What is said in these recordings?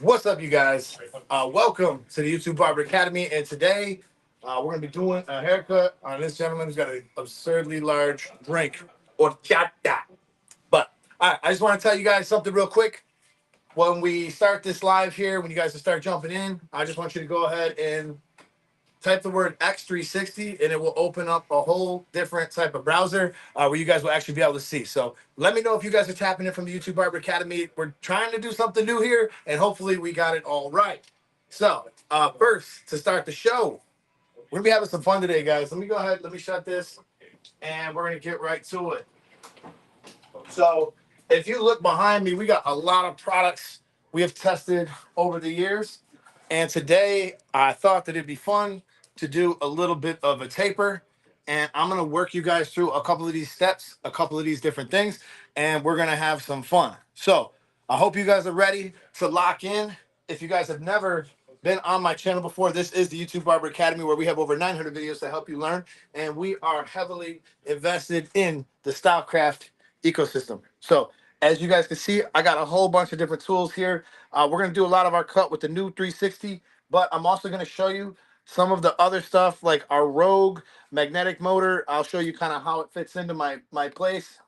What's up, you guys? Welcome to the YouTube Barber Academy. And today we're going to be doing a haircut on this gentleman who's got an absurdly large drink, horchata. But all right, I just want to tell you guys something real quick. When we start this live here, when you guys start jumping in, I just want you to go ahead and type the word X360 and it will open up a whole different type of browser where you guys will actually be able to see. So let me know if you guys are tapping in from the YouTube Barber Academy. We're trying to do something new here and hopefully we got it all right. So first, to start the show, we're gonna be having some fun today, guys. Let me go ahead, let me shut this and we're gonna get right to it. So if you look behind me, we got a lot of products we have tested over the years. And today I thought that it'd be fun to do a little bit of a taper. And I'm going to work you guys through a couple of these steps, a couple of these different things, and we're going to have some fun. So I hope you guys are ready to lock in. If you guys have never been on my channel before, this is the YouTube Barber Academy where we have over 900 videos to help you learn. And we are heavily invested in the Stylecraft ecosystem. So as you guys can see, I got a whole bunch of different tools here. We're going to do a lot of our cut with the new 360, but I'm also going to show you some of the other stuff like our Rogue magnetic motor. I'll show you kind of how it fits into my place.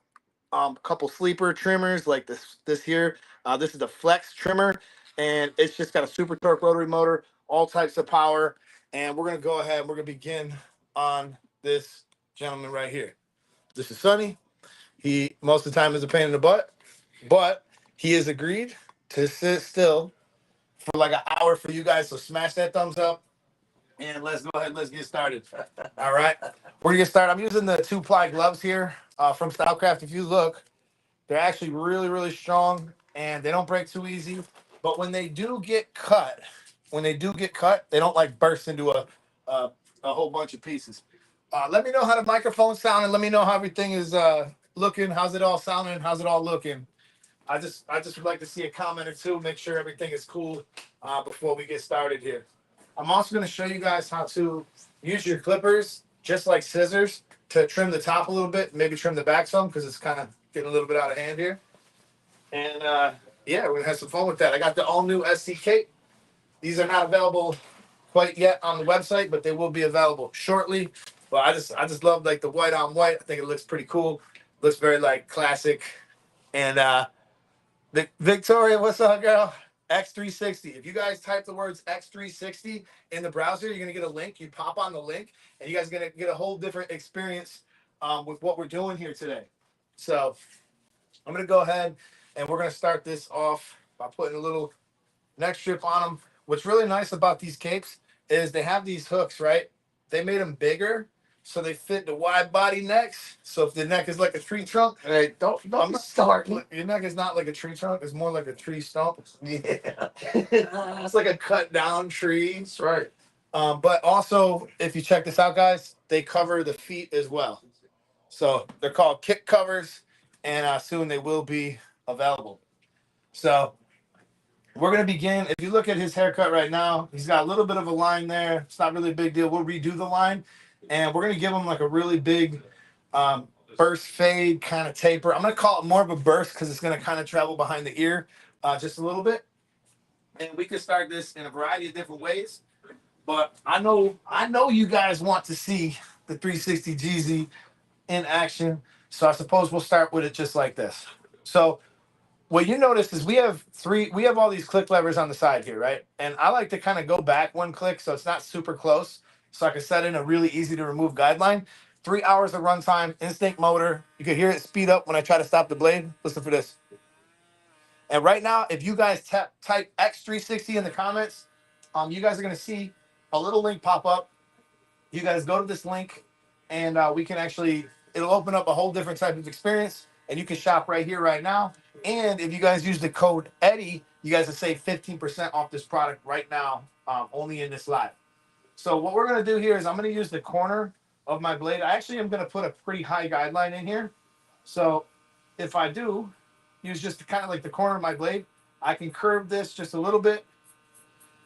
A couple sleeper trimmers like this here. This is the Flex trimmer, and it's just got a super torque rotary motor, all types of power. And we're going to go ahead and we're going to begin on this gentleman right here. This is Sonny. He most of the time is a pain in the butt, but he has agreed to sit still for like an hour for you guys. So smash that thumbs up and let's go ahead. Let's get started. All right. We're gonna get started. I'm using the 2-ply gloves here from Stylecraft. If you look, they're actually really, really strong and they don't break too easy. But when they do get cut, they don't like burst into a, a whole bunch of pieces. Let me know how the microphone sound and let me know how everything is looking. How's it all sounding? How's it all looking? I just would like to see a comment or two, make sure everything is cool before we get started here. I'm also going to show you guys how to use your clippers, just like scissors, to trim the top a little bit, maybe trim the back some because it's kind of getting a little bit out of hand here. And yeah, we're going to have some fun with that. I got the all new SC cape. These are not available quite yet on the website, but they will be available shortly. But I just love like the white on white. I think it looks pretty cool. Looks very like classic. And Victoria, what's up, girl? X360. If you guys type the words X360 in the browser, you're gonna get a link. You pop on the link, and you guys are gonna get a whole different experience with what we're doing here today. So I'm gonna go ahead and we're gonna start this off by putting a little neck strip on them. What's really nice about these capes is they have these hooks, right? They made them bigger so they fit the wide body necks. So if the neck is like a tree trunk, Hey, don't start. your neck is not like a tree trunk, it's more like a tree stump. Yeah, It's like a cut down tree. that's right. But also, if you check this out, guys, they cover the feet as well. So they're called kick covers, and soon they will be available. So we're gonna begin. If you look at his haircut right now, he's got a little bit of a line there. It's not really a big deal. We'll redo the line, and we're gonna give him like a really big burst fade kind of taper. I'm gonna call it more of a burst because it's gonna kind of travel behind the ear just a little bit. And we can start this in a variety of different ways. But I know you guys want to see the 360 GZ in action. So I suppose we'll start with it just like this. So what you notice is we have all these click levers on the side here, right? And I like to kind of go back one click so it's not super close. So I can set in a really easy to remove guideline. 3 hours of runtime, instinct motor. You can hear it speed up when I try to stop the blade. Listen for this. And right now, if you guys type X360 in the comments, you guys are gonna see a little link pop up. You guys go to this link, and we can actually it'll open up a whole different type of experience, and you can shop right here, right now. And if you guys use the code Eddie, you guys will save 15% off this product right now, only in this live. So what we're gonna do here is I'm gonna use the corner of my blade. I actually am gonna put a pretty high guideline in here. So if I do use just kind of like the corner of my blade, I can curve this just a little bit,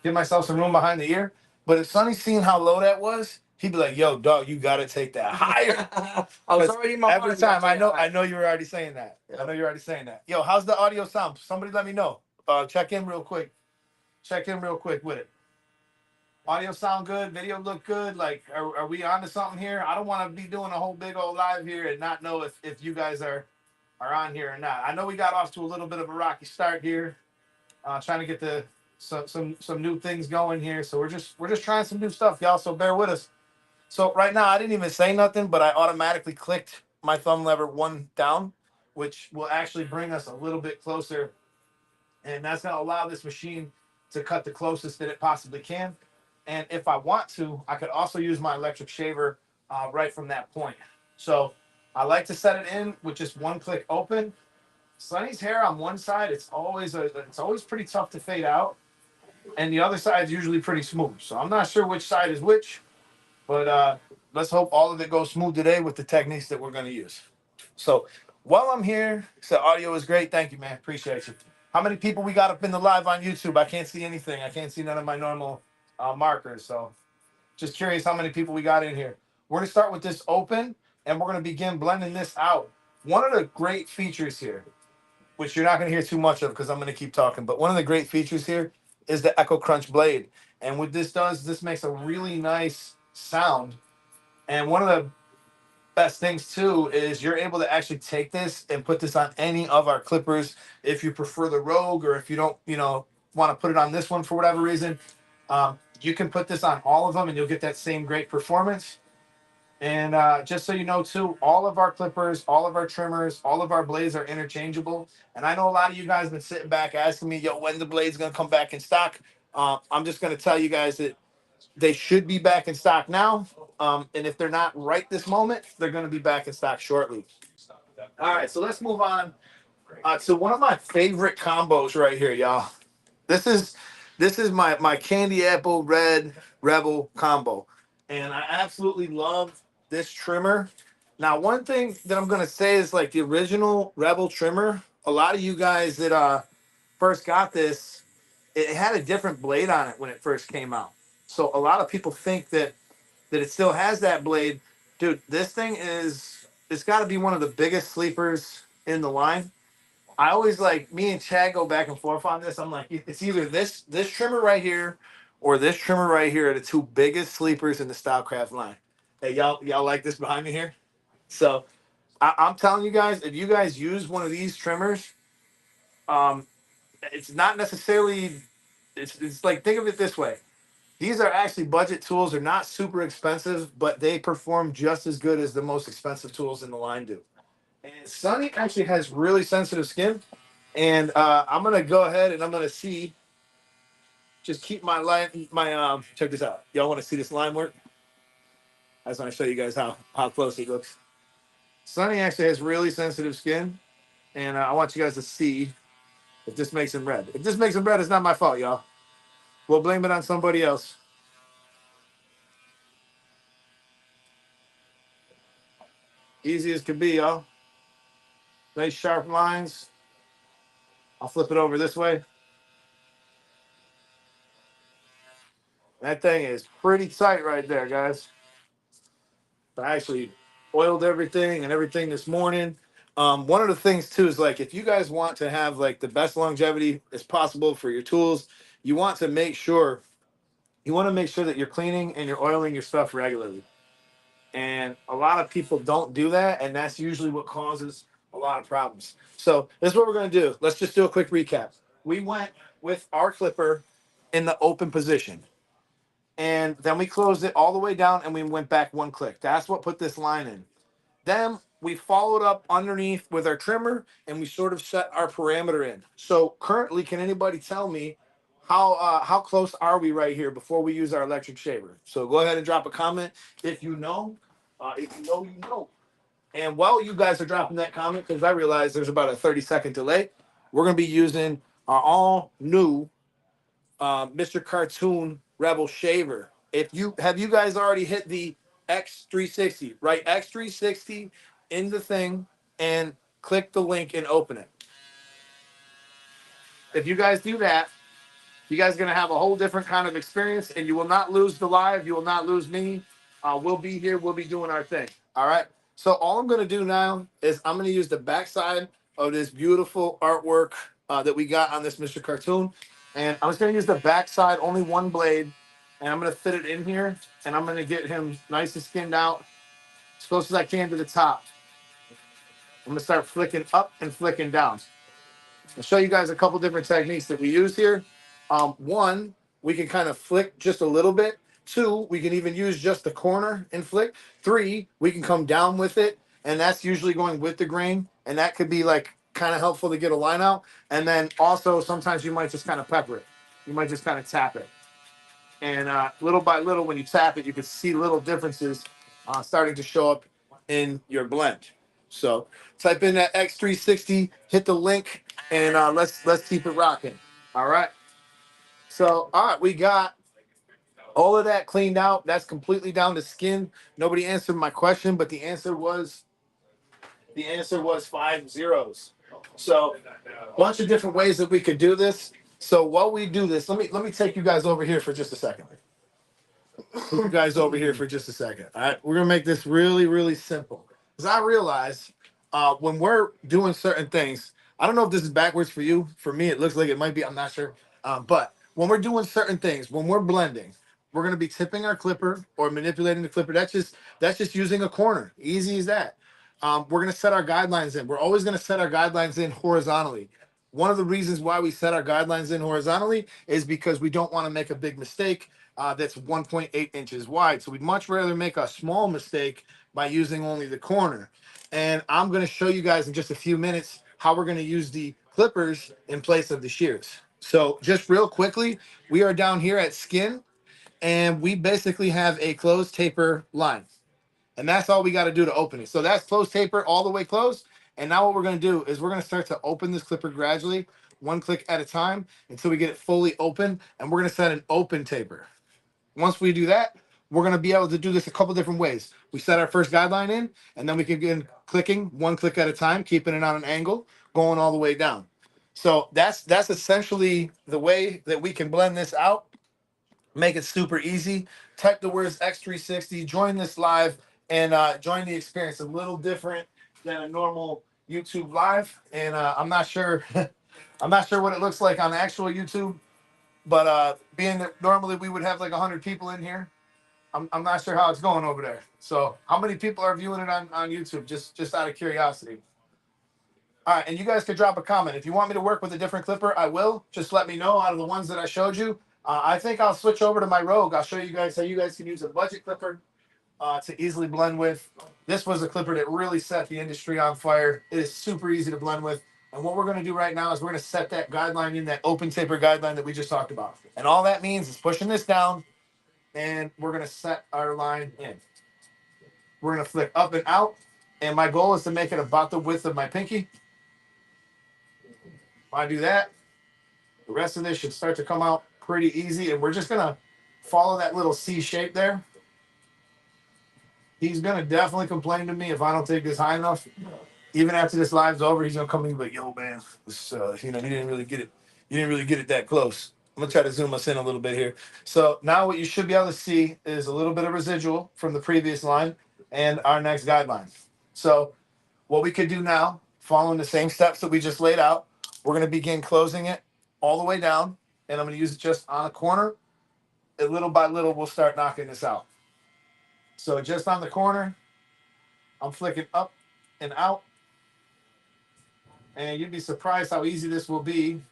give myself some room behind the ear. But if Sonny's seen how low that was, he'd be like, "Yo, dog, you gotta take that higher." I was already in my Every mind. time I know you're already saying that. I know you're already saying that. Yo, how's the audio sound? Somebody let me know. Check in real quick. check in real quick with it. Audio sound good, video look good. Like, are we on to something here? I don't want to be doing a whole big old live here and not know if you guys are on here or not. I know we got off to a little bit of a rocky start here, trying to get the some new things going here. So we're just trying some new stuff, y'all. So bear with us. So right now I didn't even say nothing, but I automatically clicked my thumb lever one down, which will actually bring us a little bit closer, and that's going to allow this machine to cut the closest that it possibly can. And if I want to, I could also use my electric shaver right from that point. So I like to set it in with just one click open. Sonny's hair on one side, it's always pretty tough to fade out, and the other side is usually pretty smooth. So I'm not sure which side is which, but let's hope all of it goes smooth today with the techniques that we're going to use. So while I'm here, so audio is great. Thank you, man. Appreciate you. How many people we got up in the live on YouTube? I can't see anything. I can't see none of my normal markers. So just curious how many people we got in here. We're going to start with this open, and we're going to begin blending this out. One of the great features here, which you're not going to hear too much of because I'm going to keep talking, but one of the great features here is the Echo Crunch blade. And what this does, this makes a really nice sound. And one of the best things too is you're able to actually take this and put this on any of our clippers if you prefer the Rogue, or if you don't, want to put it on this one for whatever reason. You can put this on all of them and you'll get that same great performance. And just so you know too, all of our clippers, all of our trimmers, all of our blades are interchangeable. And I know a lot of you guys have been sitting back asking me, yo, when the blade's gonna come back in stock. I'm just gonna tell you guys that they should be back in stock now. And if they're not right this moment, they're gonna be back in stock shortly. All right, so let's move on to one of my favorite combos right here, y'all. This is my candy apple red rebel combo, and I absolutely love this trimmer. Now, one thing that I'm gonna say is, like, the original rebel trimmer, a lot of you guys that first got this, it had a different blade on it when it first came out. So a lot of people think that it still has that blade. Dude, this thing it's got to be one of the biggest sleepers in the line. I always, like, me and Chad go back and forth on this. I'm like, it's either this trimmer right here or this trimmer right here are the two biggest sleepers in the Stylecraft line. Hey, y'all like this behind me here? So I'm telling you guys, if you guys use one of these trimmers, um, it's not necessarily. It's like, think of it this way. These are actually budget tools. They're not super expensive, but they perform just as good as the most expensive tools in the line do. And Sunny actually has really sensitive skin. And I'm gonna go ahead and I'm gonna see. Just keep my line. Check this out. Y'all want to see this line work? I just want to show you guys how close it looks. Sunny actually has really sensitive skin, and I want you guys to see if this makes him red. If this makes him red, it's not my fault, y'all. We'll blame it on somebody else. Easy as can be, y'all. Nice sharp lines. I'll flip it over this way. That thing is pretty tight right there, guys. I actually oiled everything and everything this morning. One of the things too is, like, if you guys want to have, like, the best longevity as possible for your tools, you want to make sure that you're cleaning and you're oiling your stuff regularly. And a lot of people don't do that, and that's usually what causes a lot of problems. So this is what we're going to do. Let's just do a quick recap. We went with our clipper in the open position, and then we closed it all the way down and we went back one click. That's what put this line in. Then we followed up underneath with our trimmer and we sort of set our parameter in. So currently, can anybody tell me how close are we right here before we use our electric shaver? So go ahead and drop a comment if you know. If you know, you know. And while you guys are dropping that comment, because I realize there's about a 30-second delay, we're going to be using our all new Mr. Cartoon Rebel shaver. If you guys already hit the X360, right? X360 in the thing and click the link and open it. If you guys do that, you guys are going to have a whole different kind of experience, and you will not lose the live. You will not lose me. We'll be here. We'll be doing our thing. All right. So all I'm going to do now is I'm going to use the backside of this beautiful artwork that we got on this Mr. Cartoon. And I'm just gonna use the back side, only one blade, and I'm gonna fit it in here, and I'm gonna get him nice and skinned out, as close as I can to the top. I'm gonna start flicking up and flicking down. I'll show you guys a couple different techniques that we use here. One, we can kind of flick just a little bit. Two, we can even use just the corner and flick. Three, we can come down with it, and that's usually going with the grain, and that could be like kind of helpful to get a line out. And then also sometimes you might just kind of pepper it. You might just kind of tap it. And little by little, when you tap it, you can see little differences starting to show up in your blend. So type in that X360, hit the link, and let's keep it rocking. All right. So all right, we got all of that cleaned out. That's completely down to skin. Nobody answered my question, but the answer was 5 zeros. So a bunch of different ways that we could do this. So while we do this, let me take you guys over here for just a second. You guys over here for just a second. All right, we're gonna make this really, really simple. Because I realize when we're doing certain things, I don't know if this is backwards for you. For me, it looks like it might be. I'm not sure. But when we're doing certain things, when we're blending, we're gonna be tipping our clipper or manipulating the clipper. That's just using a corner. Easy as that. We're gonna set our guidelines in. We're always gonna set our guidelines in horizontally. One of the reasons why we set our guidelines in horizontally is because we don't want to make a big mistake that's 1.8 inches wide. So we'd much rather make a small mistake by using only the corner. And I'm going to show you guys in just a few minutes how we're going to use the clippers in place of the shears. So just real quickly, we are down here at skin, and we basically have a closed taper line. And that's all we got to do to open it. So that's closed taper all the way closed. And now what we're going to do is we're going to start to open this clipper gradually, one click at a time, until we get it fully open. And we're going to set an open taper. Once we do that, we're going to be able to do this a couple different ways. We set our first guideline in, and then we can begin clicking one click at a time, keeping it on an angle, going all the way down. So that's essentially the way that we can blend this out. Make it super easy. Type the words X360, join this live, and join the experience. A little different than a normal YouTube live, and I'm not sure, I'm not sure what it looks like on actual YouTube, but being that normally we would have like 100 people in here, I'm not sure how it's going over there. So how many people are viewing it on YouTube? Just out of curiosity. All right, and you guys could drop a comment. If you want me to work with a different clipper, I will. Just let me know out of the ones that I showed you. I think I'll switch over to my Rogue. I'll show you guys how you guys can use a budget clipper to easily blend with. This was a clipper that really set the industry on fire. It is super easy to blend with. And what we're going to do right now is we're going to set that guideline in, that open taper guideline that we just talked about. And all that means is pushing this down, and we're going to set our line in. We're going to flick up and out. And my goal is to make it about the width of my pinky. If I do that, the rest of this should start to come out pretty easy. And we're just going to follow that little C shape there. He's going to definitely complain to me if I don't take this high enough. Even after this live's over, he's going to come to me like, yo, man, this, he didn't really get it. You didn't really get it that close. I'm going to try to zoom us in a little bit here. So now what you should be able to see is a little bit of residual from the previous line and our next guideline. So what we could do now, following the same steps that we just laid out, we're going to begin closing it all the way down, and I'm going to use it just on a corner. And little by little, we'll start knocking this out. So just on the corner, I'm flicking up and out. And you'd be surprised how easy this will be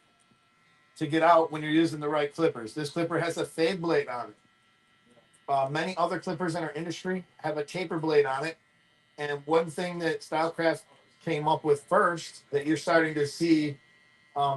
to get out when you're using the right clippers. This clipper has a fade blade on it. Many other clippers in our industry have a taper blade on it. And one thing that Stylecraft came up with first that you're starting to see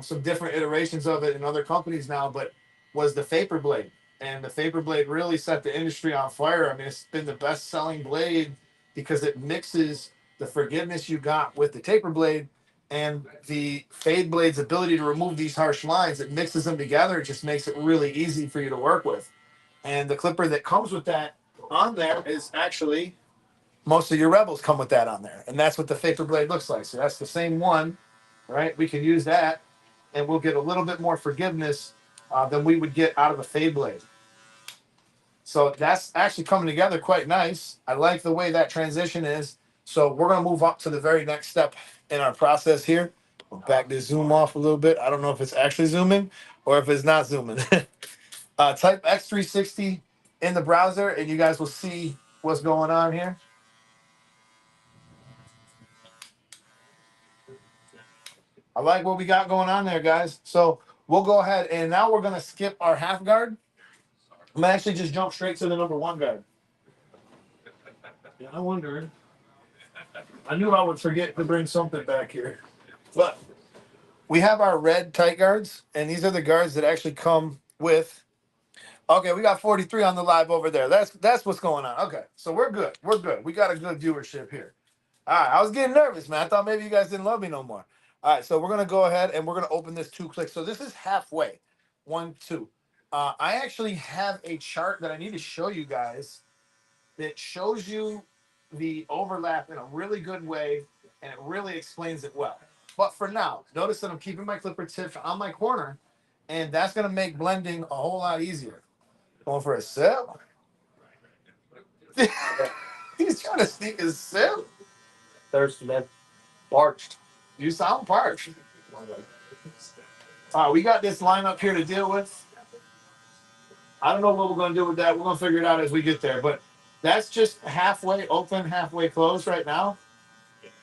some different iterations of it in other companies now, but was the Vapor blade. And the Vapor blade really set the industry on fire. I mean, it's been the best selling blade because it mixes the forgiveness you got with the taper blade and the fade blade's ability to remove these harsh lines. It mixes them together. It just makes it really easy for you to work with. And the clipper that comes with that on there is actually, most of your Rebels come with that on there. And that's what the Vapor blade looks like. So that's the same one, right? We can use that, and we'll get a little bit more forgiveness than we would get out of a fade blade. So that's actually coming together quite nice. I like the way that transition is. So we're going to move up to the very next step in our process here. We'll back this zoom off a little bit. I don't know if it's actually zooming or if it's not zooming. Type X360 in the browser and you guys will see what's going on here. I like what we got going on there, guys. So we'll go ahead and now we're going to skip our half guard. I'm going to actually just jump straight to the number 1 guard. Yeah, I wondered. I knew I would forget to bring something back here. But we have our red tight guards, and these are the guards that actually come with. Okay, we got 43 on the live over there. That's what's going on. Okay, so we're good. We're good. We got a good viewership here. All right, I was getting nervous, man. I thought maybe you guys didn't love me no more. All right, so we're gonna go ahead and we're gonna open this 2 clicks. So this is halfway, 1, 2. I actually have a chart that I need to show you guys that shows you the overlap in a really good way, and it really explains it well. But for now, notice that I'm keeping my clipper tip on my corner, and that's gonna make blending a whole lot easier. Going for a sip. He's trying to sneak his sip. Thirsty, man. Parched. You sound parched. All right, we got this lineup here to deal with. I don't know what we're going to do with that. We're going to figure it out as we get there. But that's just halfway open, halfway closed right now.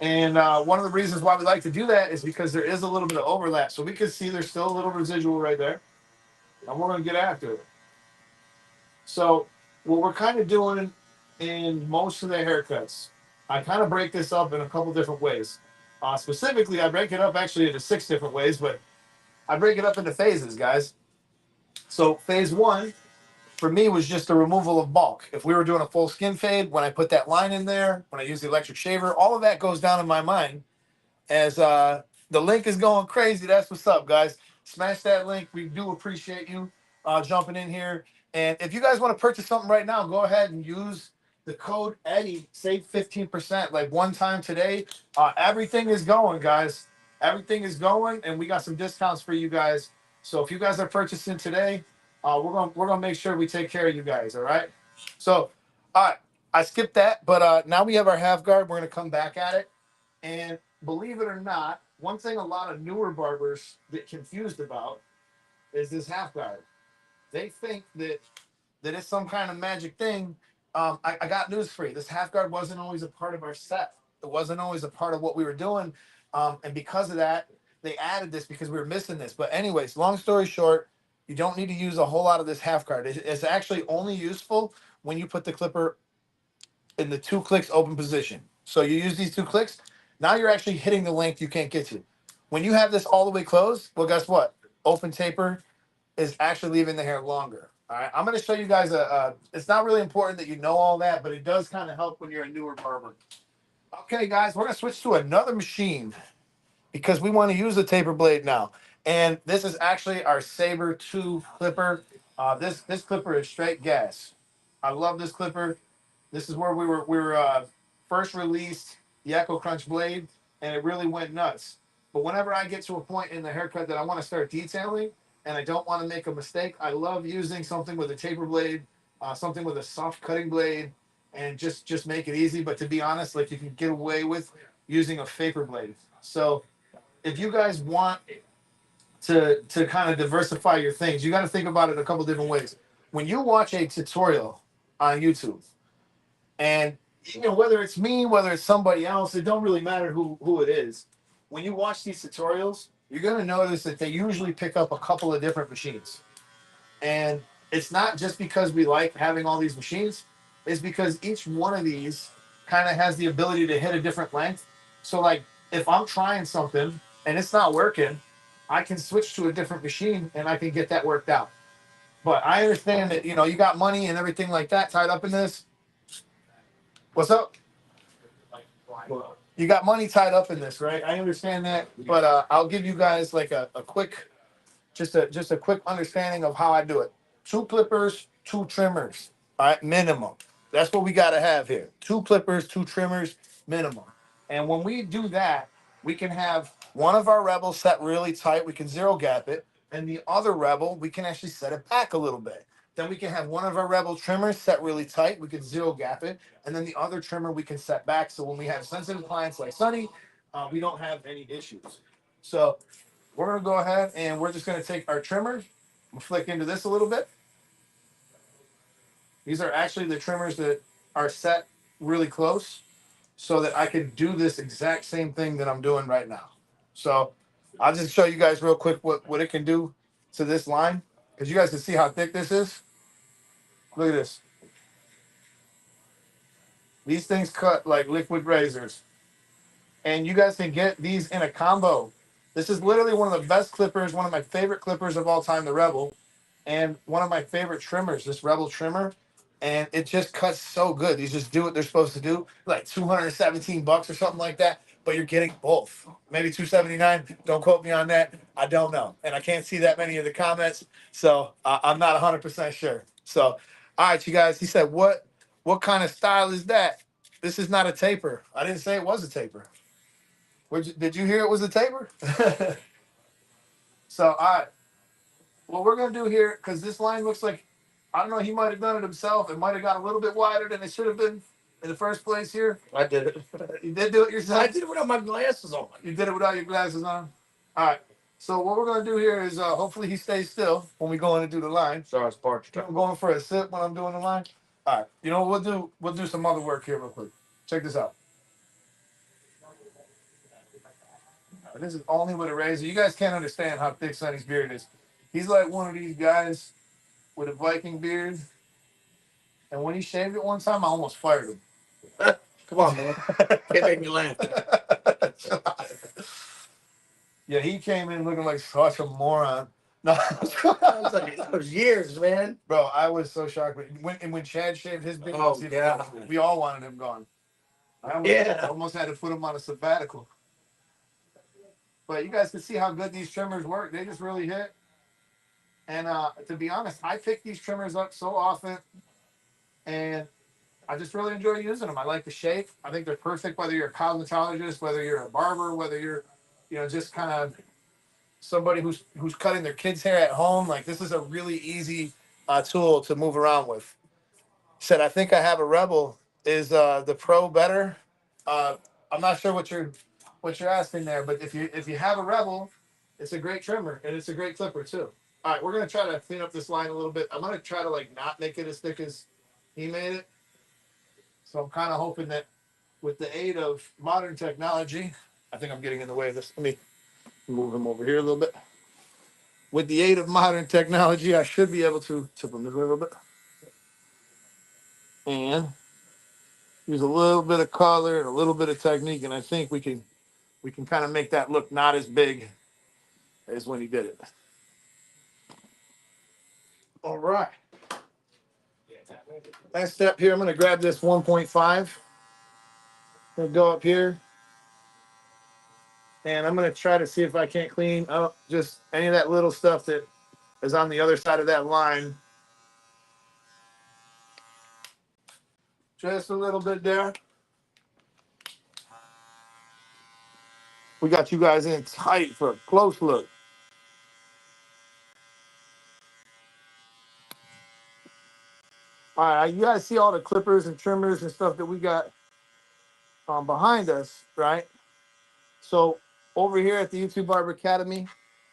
And one of the reasons why we like to do that is because there is a little bit of overlap. So we can see there's still a little residual right there. And we're going to get after it. So what we're kind of doing in most of the haircuts, I kind of break this up in a couple different ways. Specifically, I break it up actually into 6 different ways, but I break it up into phases, guys. So phase 1 for me was just the removal of bulk. If we were doing a full skin fade, when I put that line in there, when I use the electric shaver, all of that goes down in my mind as the link is going crazy. That's what's up, guys. Smash that link. We do appreciate you jumping in here. And if you guys want to purchase something right now, go ahead and use the code Eddie. Save 15%. Like one time today, everything is going, guys. Everything is going, and we got some discounts for you guys. So if you guys are purchasing today, we're gonna make sure we take care of you guys. All right. So, all right. I skipped that, but now we have our half guard. We're gonna come back at it, and believe it or not, one thing a lot of newer barbers get confused about is this half guard. They think that it's some kind of magic thing. I got news for you. This half guard wasn't always a part of our set. It wasn't always a part of what we were doing. And because of that, they added this because we were missing this. But anyways, long story short, you don't need to use a whole lot of this half guard. It's actually only useful when you put the clipper in the 2 clicks open position. So you use these 2 clicks. Now you're actually hitting the length you can't get to. When you have this all the way closed, well, guess what? Open taper is actually leaving the hair longer. All right, I'm going to show you guys it's not really important that you know all that, but it does kind of help when you're a newer barber. Okay, guys, we're going to switch to another machine because we want to use the taper blade now. And this is actually our Saber 2 clipper. This clipper is straight gas. I love this clipper. This is where we were first released the Echo Crunch blade, and it really went nuts. But whenever I get to a point in the haircut that I want to start detailing and I don't want to make a mistake, I love using something with a taper blade, something with a soft cutting blade, and just make it easy. But to be honest, like you can get away with using a vapor blade. So if you guys want to kind of diversify your things, you got to think about it a couple different ways. When you watch a tutorial on YouTube, and you know, whether it's me, whether it's somebody else, it don't really matter who it is. When you watch these tutorials, you're gonna notice that they usually pick up a couple of different machines. And it's not just because we like having all these machines, it's because each one of these kind of has the ability to hit a different length. So like if I'm trying something and it's not working, I can switch to a different machine and I can get that worked out. But I understand that, you know, you got money and everything like that tied up in this. What's up? You got money tied up in this, right? I understand that, but I'll give you guys like a quick, just a quick understanding of how I do it. 2 clippers, 2 trimmers, all right, minimum. That's what we got to have here. 2 clippers, 2 trimmers, minimum. And when we do that, we can have one of our rebels set really tight. We can zero gap it, and the other rebel we can actually set it back a little bit. Then we can have one of our rebel trimmers set really tight. We can zero gap it. And then the other trimmer we can set back. So when we have sensitive clients like Sunny, we don't have any issues. So we're gonna go ahead and we're just gonna take our trimmers. We'll flick into this a little bit. These are actually the trimmers that are set really close so that I can do this exact same thing that I'm doing right now. So I'll just show you guys real quick what it can do to this line. Because you guys can see how thick this is. Look at this. These things cut like liquid razors. And you guys can get these in a combo. This is literally one of the best clippers, one of my favorite clippers of all time, the Rebel, and one of my favorite trimmers, this Rebel trimmer. And it just cuts so good. These just do what they're supposed to do, like 217 bucks or something like that. But you're getting both. Maybe 279. Don't quote me on that. I don't know. And I can't see that many of the comments. So I'm not 100% sure. So, all right, you guys. He said, what kind of style is that? This is not a taper. I didn't say it was a taper. Did you hear it was a taper? So, all right. What we're going to do here, because this line looks like, I don't know, he might have done it himself. It might have got a little bit wider than it should have been in the first place here. I did it. You did do it yourself? I did it without my glasses on. You did it without your glasses on? All right. So what we're going to do here is hopefully he stays still when we go in and do the line. Sorry, it's parched. I'm going for a sip when I'm doing the line. All right. You know what we'll do? We'll do some other work here real quick. Check this out. This is only with a razor. You guys can't understand how thick Sonny's beard is. He's like one of these guys with a Viking beard. And when he shaved it one time, I almost fired him. Come on, man. Can't make me laugh. Yeah, he came in looking like such a moron. No, That was years, man. bro, I was so shocked. When Chad shaved his beard, Oh, yeah. we all wanted him gone. I almost had to put him on a sabbatical. But you guys can see how good these trimmers work. They just really hit. And to be honest, I pick these trimmers up so often, and I just really enjoy using them. I like the shape. I think they're perfect whether you're a cosmetologist, whether you're a barber, whether you're, just kind of somebody who's cutting their kids' hair at home. Like, this is a really easy tool to move around with. Said, I think I have a Rebel. Is the Pro better? I'm not sure what you're asking there, but if you have a Rebel, it's a great trimmer and it's a great clipper too. All right, we're gonna try to clean up this line a little bit. I'm gonna try to not make it as thick as he made it. So I'm kind of hoping that with the aid of modern technology, I think I'm getting in the way of this. Let me move him over here a little bit. With the aid of modern technology, I should be able to tip him this way a little bit. And use a little bit of color and a little bit of technique, and I think we can kind of make that look not as big as when he did it. All right. Last step here, I'm going to grab this 1.5. I'm going to go up here. And I'm going to try to see if I can't clean up just any of that little stuff that is on the other side of that line. Just a little bit there. We got you guys in tight for a close look. All right, you guys see all the clippers and trimmers and stuff that we got behind us, right? So over here at the YouTube Barber Academy,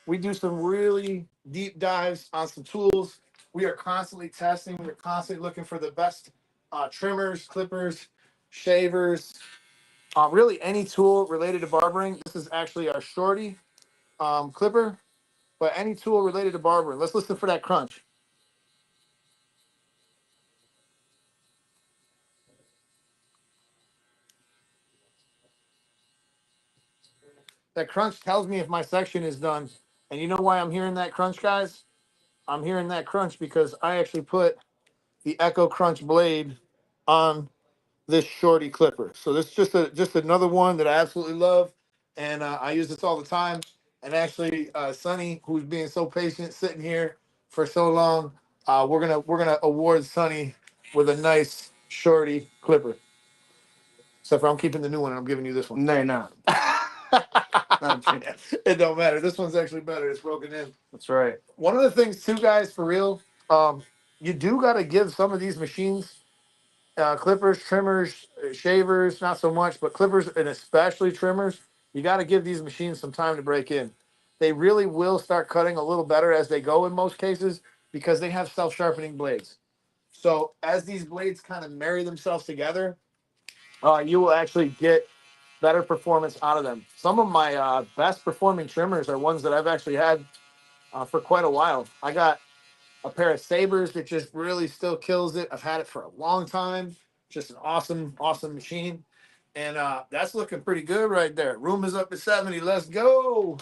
we do some really deep dives on some tools. We are constantly testing. We're constantly looking for the best trimmers, clippers, shavers, really any tool related to barbering. This is actually our shorty clipper, but any tool related to barbering. Let's listen for that crunch. That crunch tells me if my section is done. And you know why I'm hearing that crunch, guys? I'm hearing that crunch because I actually put the Echo Crunch blade on this shorty clipper. So this is just another one that I absolutely love, and I use this all the time. And actually, Sonny, who's being so patient, sitting here for so long, we're gonna award Sonny with a nice shorty clipper. Except for I'm keeping the new one and I'm giving you this one. No, you're not. It don't matter. This one's actually better. It's broken in. That's right. One of the things too, guys, for real, you do got to give some of these machines, clippers, trimmers, shavers, not so much, but clippers and especially trimmers, You got to give these machines some time to break in. They really will start cutting a little better as they go in most cases because they have self-sharpening blades. So as these blades kind of marry themselves together, you will actually get better performance out of them. Some of my best performing trimmers are ones that I've actually had for quite a while. I got a pair of sabers that just really still kills it. I've had it for a long time. Just an awesome, awesome machine. And that's looking pretty good right there. Room is up to 70. Let's go.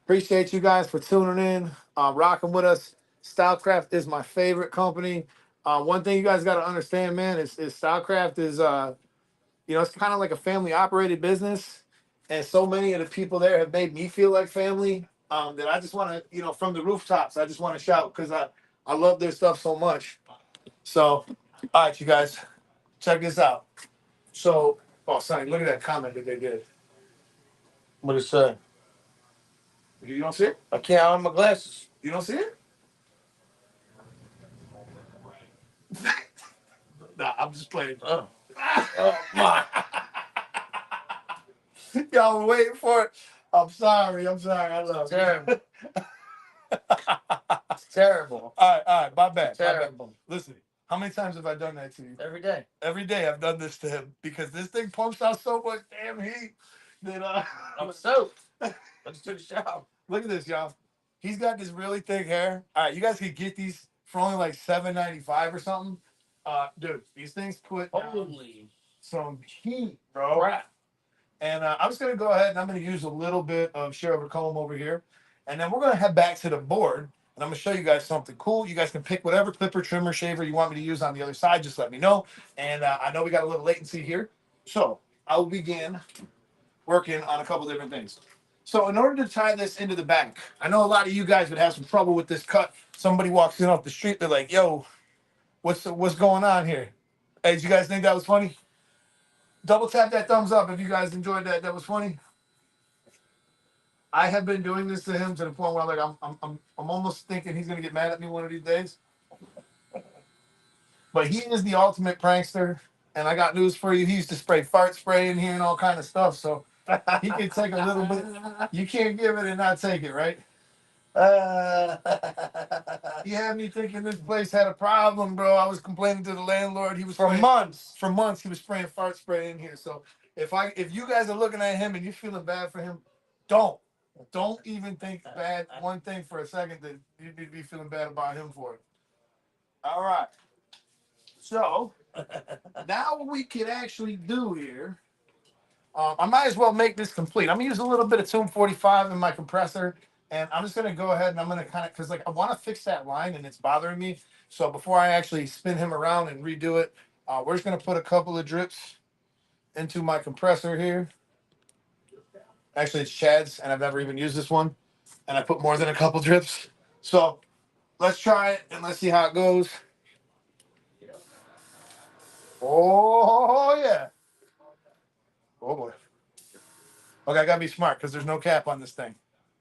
Appreciate you guys for tuning in, rocking with us. Stylecraft is my favorite company. One thing you guys got to understand, man, is Stylecraft is, it's kind of like a family operated business. And so many of the people there have made me feel like family that I just want to, from the rooftops, I just want to shout because I love their stuff so much. So, all right, you guys, check this out. So, oh, Sonny, look at that comment that they did. What it say? You don't see it? I can't on my glasses. You don't see it? Nah, I'm just playing. Oh, oh my! Y'all were waiting for it. I'm sorry. I love Terrible. you. It's terrible. All right. My bad. Terrible. Listen, how many times have I done that to you? Every day. Every day I've done this to him because this thing pumps out so much damn heat that I'm soaked. I just took a shower. look at this, y'all. He's got this really thick hair. All right, you guys could get these for only like $7.95 or something. Dude, these things put Holy some heat, bro. crap! And I'm just gonna go ahead and I'm gonna use a little bit of Sherover comb over here, and then we're gonna head back to the board. And I'm gonna show you guys something cool. You guys can pick whatever clipper, trimmer, shaver you want me to use on the other side. Just let me know. And I know we got a little latency here, so I will begin working on a couple different things. So in order to tie this into the back, I know a lot of you guys would have some trouble with this cut. Somebody walks in off the street, they're like, "Yo, what's going on here?" Hey, did you guys think that was funny? Double tap that thumbs up if you guys enjoyed that. That was funny. I have been doing this to him to the point where I'm almost thinking he's gonna get mad at me one of these days. But he is the ultimate prankster, and I got news for you. He used to spray fart spray in here and all kind of stuff. So he can take a little bit. You can't give it and not take it, right? He had me thinking this place had a problem, bro. I was complaining to the landlord. He was For months. For months, he was spraying fart spray in here. So if you guys are looking at him and you're feeling bad for him, don't even think bad one thing for a second that you need to be feeling bad about him for it. All right. So now what we can actually do here, I might as well make this complete. I'm gonna use a little bit of Tune 45 in my compressor, and I'm just gonna go ahead and I'm gonna kind of because like I want to fix that line and it's bothering me. So before I actually spin him around and redo it, we're just gonna put a couple of drips into my compressor here. Actually, it's Chad's, and I've never even used this one, and I put more than a couple drips. So let's try it and let's see how it goes. Oh yeah. Oh boy. Okay, I gotta be smart because there's no cap on this thing.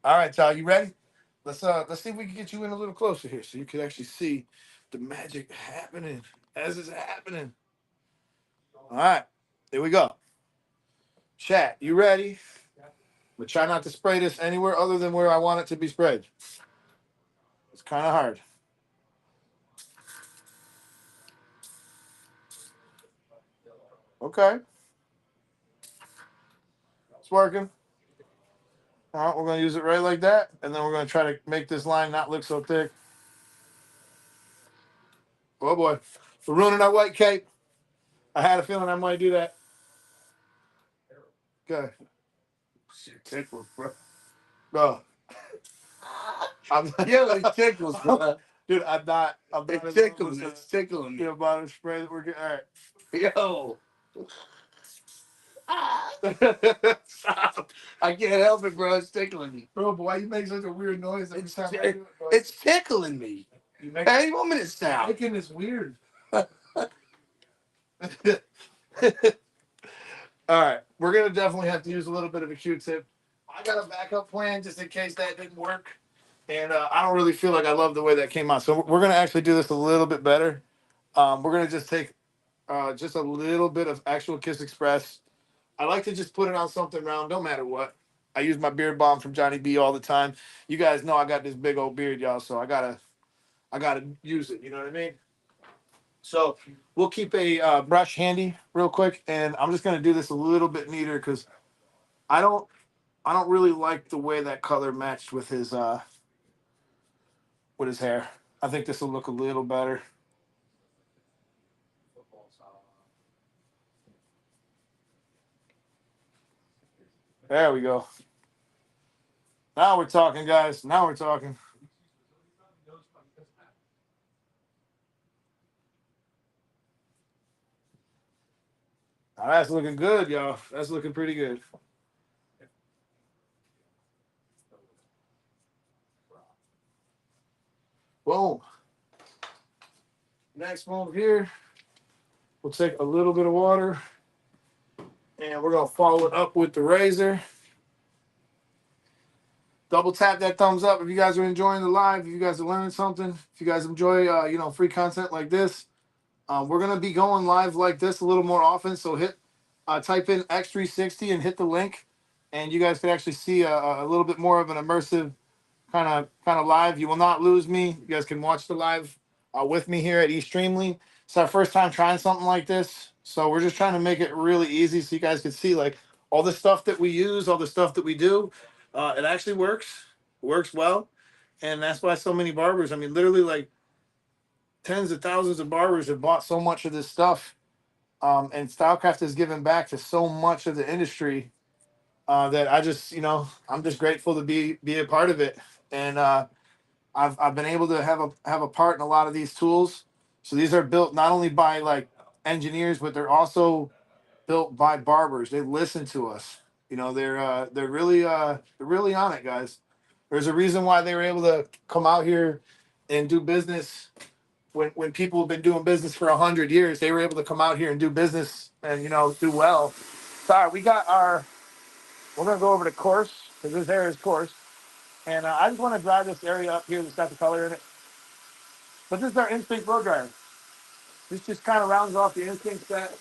All right, y'all, you ready? Let's see if we can get you in a little closer here so you can actually see the magic happening as it's happening. All right, here we go. Chat, you ready? But try not to spray this anywhere other than where I want it to be sprayed. It's kind of hard. Okay. It's working. All right, we're going to use it right like that. And then we're going to try to make this line not look so thick. Oh, boy. We're ruining our white cape. I had a feeling I might do that. Okay. Shit tickles, bro. Bro. Yeah, it tickles, bro. Dude, I'm not. It tickles. It's tickling me. About a spray that we're getting. All right. Yo. Stop. I can't help it, bro. It's tickling me. Bro, but why you make such a weird noise every time I do it, bro? It's tickling me. You make Hey, 1 minute stop. making is weird. All right, we're gonna definitely have to use a little bit of a Q-tip. I got a backup plan just in case that didn't work, and I don't really feel like I love the way that came out. So we're gonna actually do this a little bit better. We're gonna just take just a little bit of actual Kiss Express I like to just put it on something round, no matter what. I use my beard balm from Johnny B all the time. You guys know I got this big old beard, y'all, so I gotta use it. You know what I mean? So we'll keep a brush handy real quick, and I'm just gonna do this a little bit neater because I don't I don't really like the way that color matched with his hair. I think this will look a little better. There we go. Now we're talking, guys. Now we're talking. Now that's looking good, y'all. That's looking pretty good. Boom. Next move here, we'll take a little bit of water and we're gonna follow it up with the razor. Double tap that thumbs up if you guys are enjoying the live. If you guys are learning something, if you guys enjoy, free content like this, we're gonna be going live like this a little more often. So type in X360 and hit the link, and you guys can actually see a little bit more of an immersive kind of live. You will not lose me. You guys can watch the live with me here at eStreamly. It's our first time trying something like this, so we're just trying to make it really easy so you guys can see like all the stuff that we use, all the stuff that we do. It actually works well, and that's why so many barbers. I mean, literally like tens of thousands of barbers have bought so much of this stuff, and Stylecraft has given back to so much of the industry that I'm just grateful to be a part of it, and I've been able to have a part in a lot of these tools. So these are built not only by like engineers, but they're also built by barbers. They listen to us. They're really on it, guys. There's a reason why they were able to come out here and do business when people have been doing business for 100 years. They were able to come out here and do business and do well. Sorry, we're gonna go over the course because this area is coarse, and I just want to dry this area up here that's got the color in it. But this is our instinct blow dryer. This just kind of rounds off the instinct set.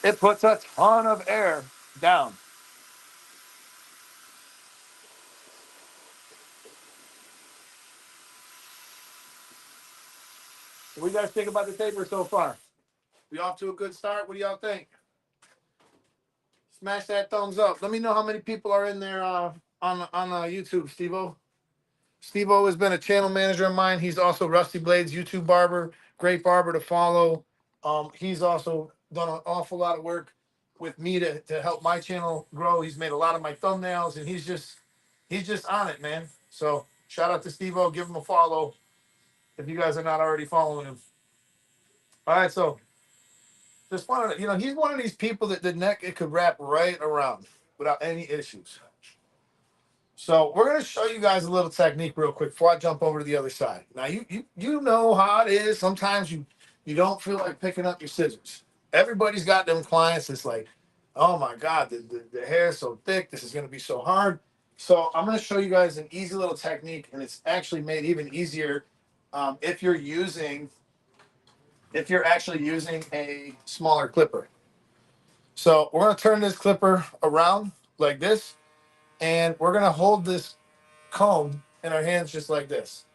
It puts a ton of air down. What do you guys think about the taper so far? We off to a good start? What do y'all think? Smash that thumbs up. Let me know how many people are in there on YouTube, Steve-O. Steve-O has been a channel manager of mine. He's also Rusty Blades YouTube barber, great barber to follow. He's also done an awful lot of work with me to help my channel grow. He's made a lot of my thumbnails, and he's just on it, man. So shout out to Steve-O. Give him a follow if you guys are not already following him. All right, so just wanted to, he's one of these people that the neck it could wrap right around without any issues. So we're gonna show you guys a little technique real quick before I jump over to the other side. Now you know how it is. Sometimes you don't feel like picking up your scissors. Everybody's got them clients. It's like, oh my God, the hair is so thick. This is gonna be so hard. So I'm gonna show you guys an easy little technique, and it's actually made even easier if you're actually using a smaller clipper. So we're gonna turn this clipper around like this, and we're gonna hold this comb in our hands just like this.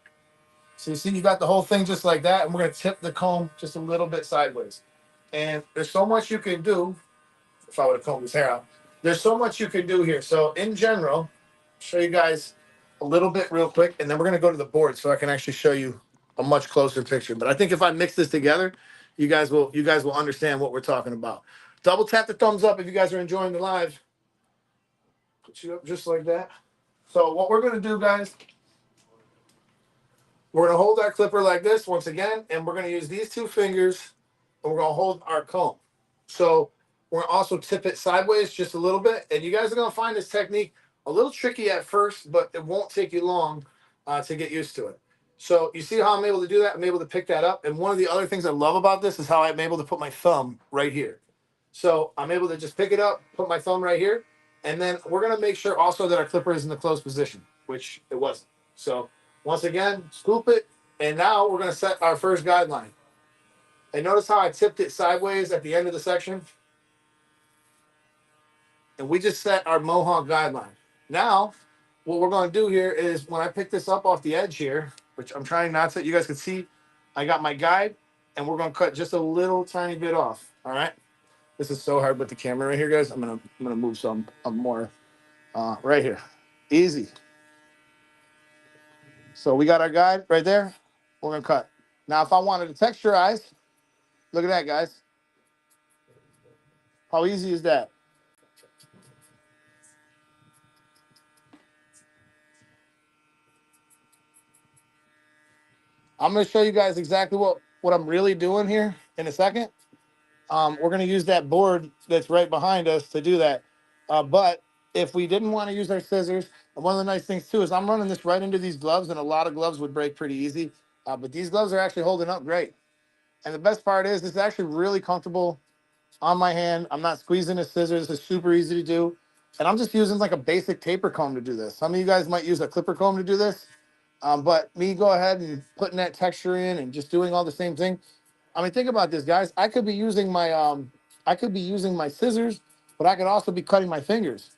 So you see, you got the whole thing just like that, and we're gonna tip the comb just a little bit sideways. And there's so much you can do. If I would have combed his hair out, there's so much you can do here. So in general, show you guys a little bit real quick, and then we're gonna go to the board so I can actually show you a much closer picture. But I think if I mix this together, you guys will understand what we're talking about. Double tap the thumbs up if you guys are enjoying the live. Put you up just like that. So what we're gonna do, guys, we're gonna hold our clipper like this once again, and we're gonna use these two fingers, and we're gonna hold our comb. So we're gonna also tip it sideways just a little bit, and you guys are gonna find this technique a little tricky at first, but it won't take you long to get used to it. So you see how I'm able to do that? I'm able to pick that up, and one of the other things I love about this is how I'm able to put my thumb right here. So I'm able to just pick it up, put my thumb right here, and then we're gonna make sure also that our clipper is in the closed position, which it wasn't. So once again, scoop it, and now we're gonna set our first guideline. And notice how I tipped it sideways at the end of the section? and we just set our mohawk guideline. Now, what we're going to do here is when I pick this up off the edge here, which I'm trying not to, you guys can see, I got my guide, and we're going to cut just a little tiny bit off. All right. This is so hard with the camera right here, guys. I'm gonna move some more right here. Easy. So we got our guide right there. We're gonna cut. Now, if I wanted to texturize, look at that, guys. How easy is that? I'm gonna show you guys exactly what I'm really doing here in a second. We're gonna use that board that's right behind us to do that. But if we didn't want to use our scissors, and one of the nice things too is I'm running this right into these gloves, and a lot of gloves would break pretty easy. But these gloves are actually holding up great. And the best part is, this is actually really comfortable on my hand. I'm not squeezing the scissors. This is super easy to do. And I'm just using like a basic taper comb to do this. Some of you guys might use a clipper comb to do this. But me go ahead and putting that texture in and just doing all the same thing. I mean, think about this, guys. I could be using my scissors, but I could also be cutting my fingers.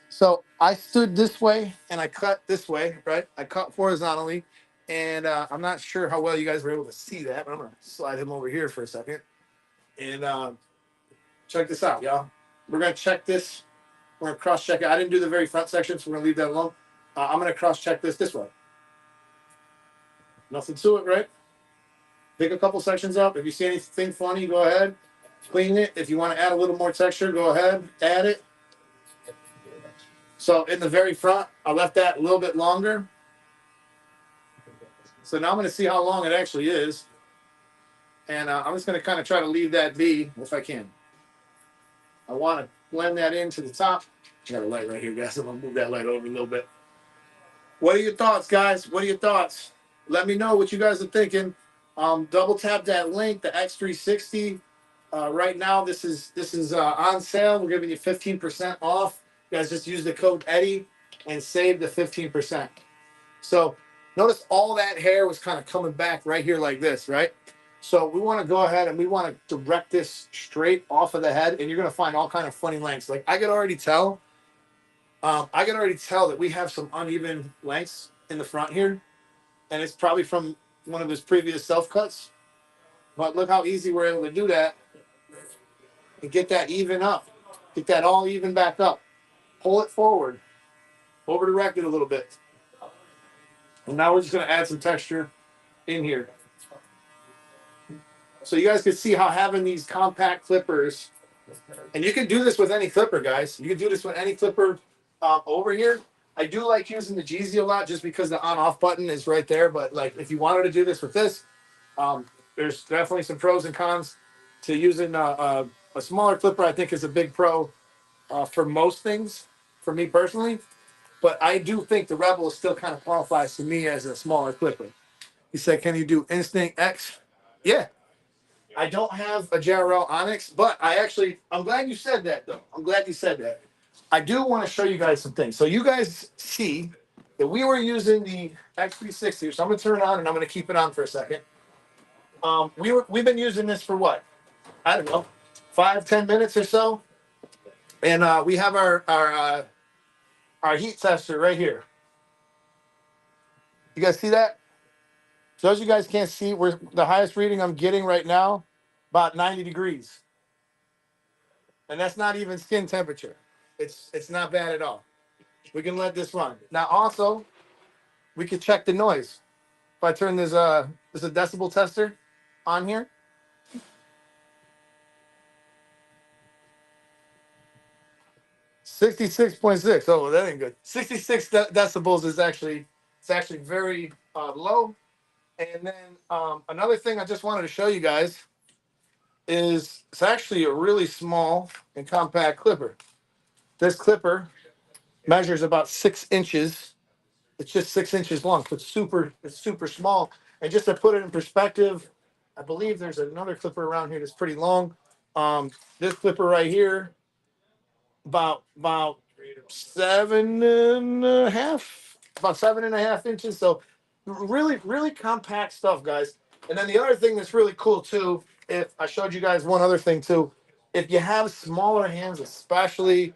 So I stood this way and I cut this way, right? I cut horizontally, and I'm not sure how well you guys were able to see that, but I'm gonna slide him over here for a second. And check this out, y'all. We're gonna check this. We're gonna cross check it. I didn't do the very front section, so we're gonna leave that alone. I'm gonna cross check this way. Nothing to it, right? Pick a couple sections up. If you see anything funny, go ahead, clean it. If you want to add a little more texture, go ahead, add it. So in the very front, I left that a little bit longer. So now I'm going to see how long it actually is. And I'm just going to kind of try to leave that be if I can. I want to blend that into the top. I got a light right here, guys. I'm going to move that light over a little bit. What are your thoughts, guys? What are your thoughts? Let me know what you guys are thinking. Double tap that link, the X360. Right now, this is on sale. We're giving you 15% off. You guys just use the code Eddie and save the 15%. So notice all that hair was kind of coming back right here like this, right? So we want to go ahead and we want to direct this straight off of the head, and you're going to find all kind of funny lengths. Like I could already tell that we have some uneven lengths in the front here, and it's probably from one of his previous self cuts. But look how easy we're able to do that and get that even up, get that all even back up. Pull it forward, over direct it a little bit. And now we're just going to add some texture in here. So you guys can see how having these compact clippers, and you can do this with any clipper, guys. You can do this with any clipper over here. I do like using the Jeezy a lot just because the on-off button is right there. But like, if you wanted to do this with this, there's definitely some pros and cons to using a smaller clipper. I think is a big pro for most things, for me personally. But I do think the Rebel still kind of qualifies to me as a smaller clipper. He said, "Can you do Instinct X?" Yeah, I don't have a JRL Onyx, but I'm glad you said that, though. I'm glad you said that. I do want to show you guys some things. So you guys see that we were using the X360. So I'm going to turn it on, and I'm going to keep it on for a second. We've been using this for what? I don't know, 5-10 minutes or so. And we have our heat tester right here. You guys see that? So as you guys can't see, we're the highest reading I'm getting right now, about 90 degrees. And that's not even skin temperature. It's not bad at all. We can let this run. Now also, we can check the noise. If I turn this a decibel tester on here. $66.6. Oh, well, that ain't good. 66 decibels is actually very low. And then another thing I just wanted to show you guys is it's actually a really small and compact clipper. This clipper measures about 6 inches. It's just 6 inches long. So it's super small. And just to put it in perspective, I believe there's another clipper around here that's pretty long. This clipper right here, about 7.5 inches. So really compact stuff, guys. And then the other thing that's really cool too, if I showed you guys one other thing too, if you have smaller hands, especially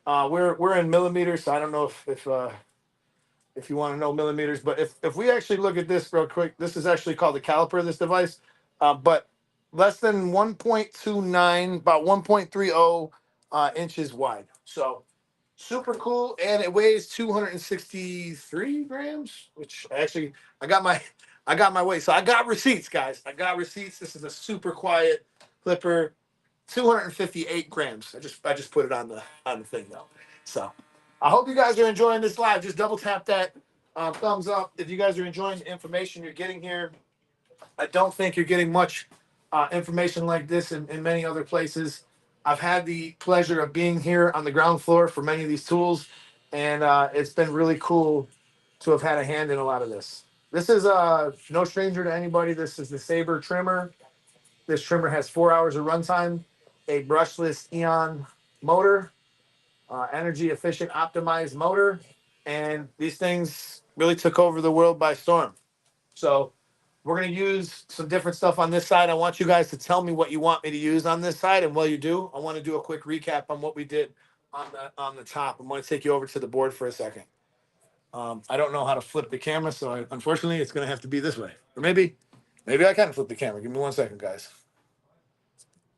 We're in millimeters, so I don't know if you want to know millimeters, but if we actually look at this real quick, this is actually called the caliper of this device, but less than 1.29, about 1.30 inches wide. So super cool, and it weighs 263 grams, which actually I got my I got my weight. So I got receipts, guys. I got receipts. This is a super quiet clipper, 258 grams. I just put it on the thing though. So I hope you guys are enjoying this live. Just double tap that thumbs up if you guys are enjoying the information you're getting here. I don't think you're getting much information like this in many other places. I've had the pleasure of being here on the ground floor for many of these tools, and it's been really cool to have had a hand in a lot of this. This is no stranger to anybody. This is the Saber trimmer. This trimmer has 4 hours of runtime, a brushless Eon motor, energy efficient optimized motor, and these things really took over the world by storm. So we're going to use some different stuff on this side. I want you guys to tell me what you want me to use on this side. And while you do, I want to do a quick recap on what we did on the top. I'm going to take you over to the board for a second. I don't know how to flip the camera, so unfortunately, it's going to have to be this way. Or maybe I can flip the camera. Give me 1 second, guys.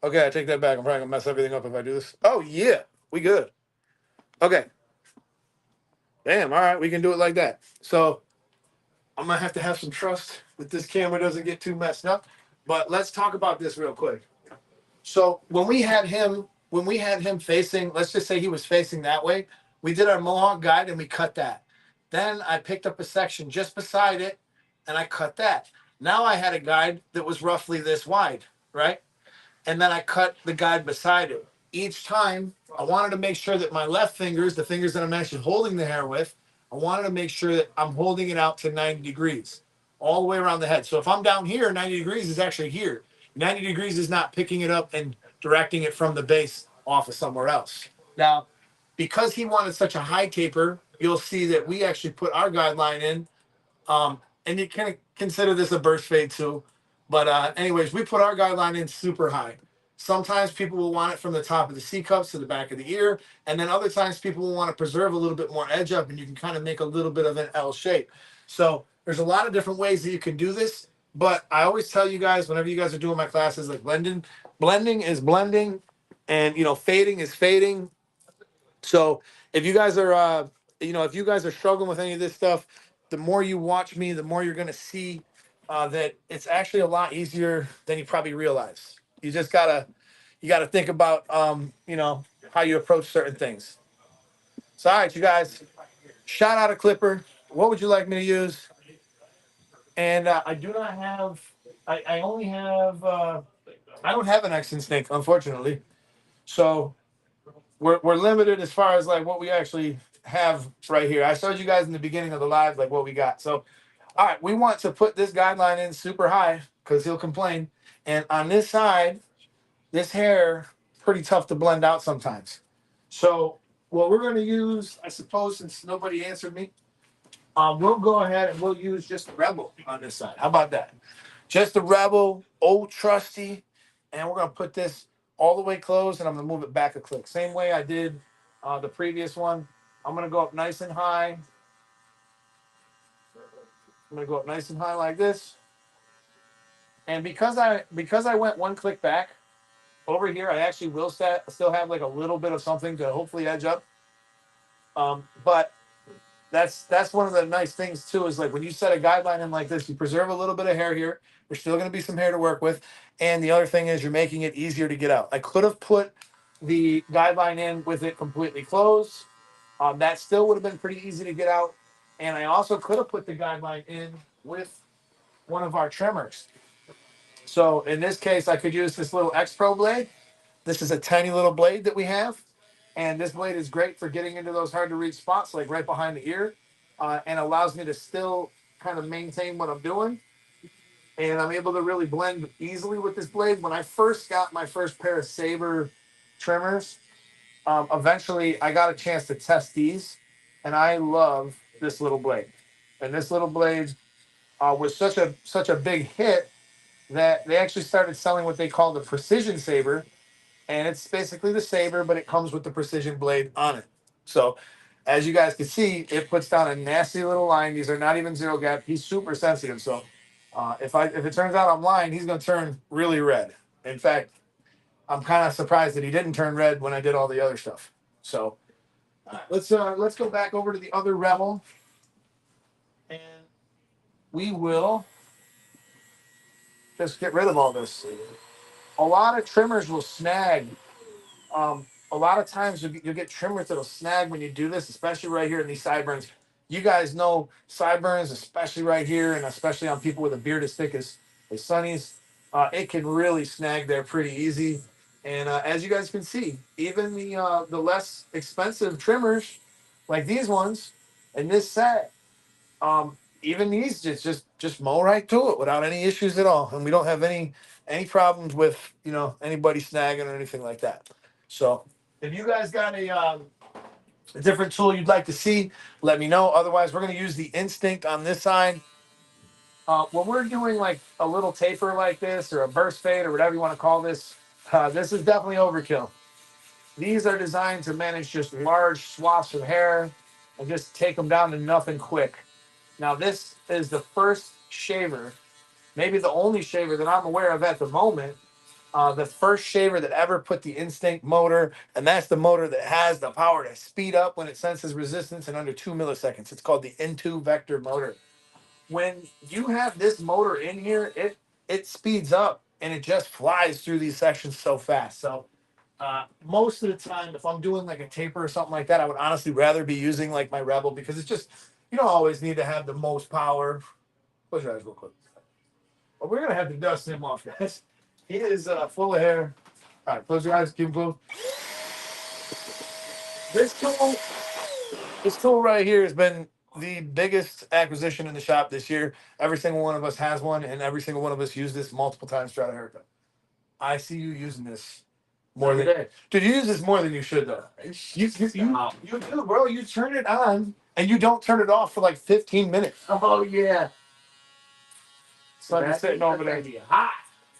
Okay, I take that back. I'm probably going to mess everything up if I do this. Oh, yeah. We good. Okay. Damn. All right. We can do it like that. So I'm going to have some trust that this camera doesn't get too messed up. But let's talk about this real quick. So when we had him facing, let's just say he was facing that way, we did our Mohawk guide and we cut that. Then I picked up a section just beside it and I cut that. Now I had a guide that was roughly this wide, right? And then I cut the guide beside it. Each time, I wanted to make sure that my left fingers, the fingers that I'm actually holding the hair with, I wanted to make sure that I'm holding it out to 90 degrees all the way around the head. So if I'm down here, 90 degrees is actually here. 90 degrees is not picking it up and directing it from the base off of somewhere else. Now, because he wanted such a high taper, you'll see that we actually put our guideline in, and you can consider this a burst fade too. But anyways, we put our guideline in super high. Sometimes people will want it from the top of the C cups to the back of the ear, and then other times people will want to preserve a little bit more edge up, and you can kind of make a little bit of an L shape. So there's a lot of different ways that you can do this. But I always tell you guys, whenever you guys are doing my classes, like blending is blending, and fading is fading. So if you guys are, if you guys are struggling with any of this stuff, the more you watch me, the more you're going to see that it's actually a lot easier than you probably realize. You gotta think about, how you approach certain things. So, all right, you guys, shout out a clipper. What would you like me to use? And I do not have, I only have, I don't have an X instinct, unfortunately. So we're limited as far as like what we actually have right here. I showed you guys in the beginning of the live like what we got. So all right, we want to put this guideline in super high because he'll complain. And on this side, this hair pretty tough to blend out sometimes. So what we're going to use, I suppose, since nobody answered me, we'll go ahead and we'll use just the Rebel on this side. How about that? Just the Rebel, old trusty, and we're gonna put this all the way closed, and I'm gonna move it back a click. Same way I did the previous one. I'm gonna go up nice and high. I'm gonna go up nice and high like this. And because I went one click back over here, I actually will still have like a little bit of something to hopefully edge up. But that's one of the nice things too, is like when you set a guideline in like this, you preserve a little bit of hair here. There's still going to be some hair to work with, and the other thing is you're making it easier to get out. I could have put the guideline in with it completely closed. That still would have been pretty easy to get out, and I also could have put the guideline in with one of our trimmers. So in this case, I could use this little X Pro blade. This is a tiny little blade that we have. And this blade is great for getting into those hard to reach spots, like right behind the ear, and allows me to still kind of maintain what I'm doing. And I'm able to really blend easily with this blade. When I first got my first pair of Saber trimmers, eventually I got a chance to test these, and I love this little blade. And this little blade was such a big hit that they actually started selling what they call the Precision Saber, and it's basically the Saber, but it comes with the Precision blade on it. So as you guys can see, it puts down a nasty little line. These are not even zero gap. He's super sensitive. So if it turns out I'm lying, he's gonna turn really red. In fact, I'm kind of surprised that he didn't turn red when I did all the other stuff. So let's go back over to the other Rebel, and we will just get rid of all this. A lot of trimmers will snag. A lot of times you'll get trimmers that'll snag when you do this, especially right here in these sideburns. You guys know sideburns, especially right here, and especially on people with a beard as thick as Sonny's. It can really snag there pretty easy. And as you guys can see, even the less expensive trimmers, like these ones, and this set, even these just mow right to it without any issues at all, and we don't have any problems with anybody snagging or anything like that. So if you guys got a different tool you'd like to see, let me know. Otherwise, we're going to use the Instinct on this side. When we're doing like a little taper like this or a burst fade or whatever you want to call this, this is definitely overkill. These are designed to manage just large swaths of hair and just take them down to nothing quick. Now, this is the first shaver, maybe the only shaver that I'm aware of at the moment. The first shaver that ever put the Instinct motor, and that's the motor that has the power to speed up when it senses resistance in under 2 milliseconds. It's called the N2 Vector motor. When you have this motor in here, it speeds up and it just flies through these sections so fast. So most of the time, if I'm doing like a taper or something like that, I would honestly rather be using like my Rebel, because it's just, you don't always need to have the most power. Close your eyes real quick. Well, we're gonna have to dust him off, guys. He is full of hair. All right, close your eyes, keep them closed. This tool, this tool right here has been the biggest acquisition in the shop this year. Every single one of us has one, and every single one of us use this multiple times throughout a haircut. I see you using this more than dude. You use this more than you should, though. You do, bro. You turn it on and you don't turn it off for like 15 minutes. Oh yeah. Sonny's sitting over there. Hot.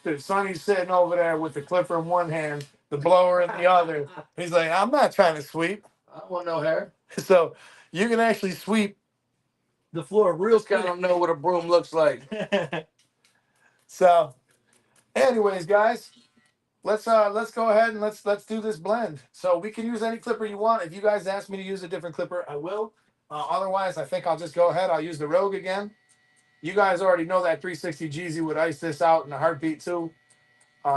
Dude, Sonny's sitting over there with the clipper in one hand, the blower in the other. He's like, I'm not trying to sweep. I don't want no hair. So you can actually sweep the floor real Just kind of know what a broom looks like. So, anyways, guys, let's go ahead and let's do this blend. So we can use any clipper you want. If you guys ask me to use a different clipper, I will. Otherwise, I think I'll just go ahead. I'll use the Rogue again. You guys already know that 360 Jeezy would ice this out in a heartbeat too.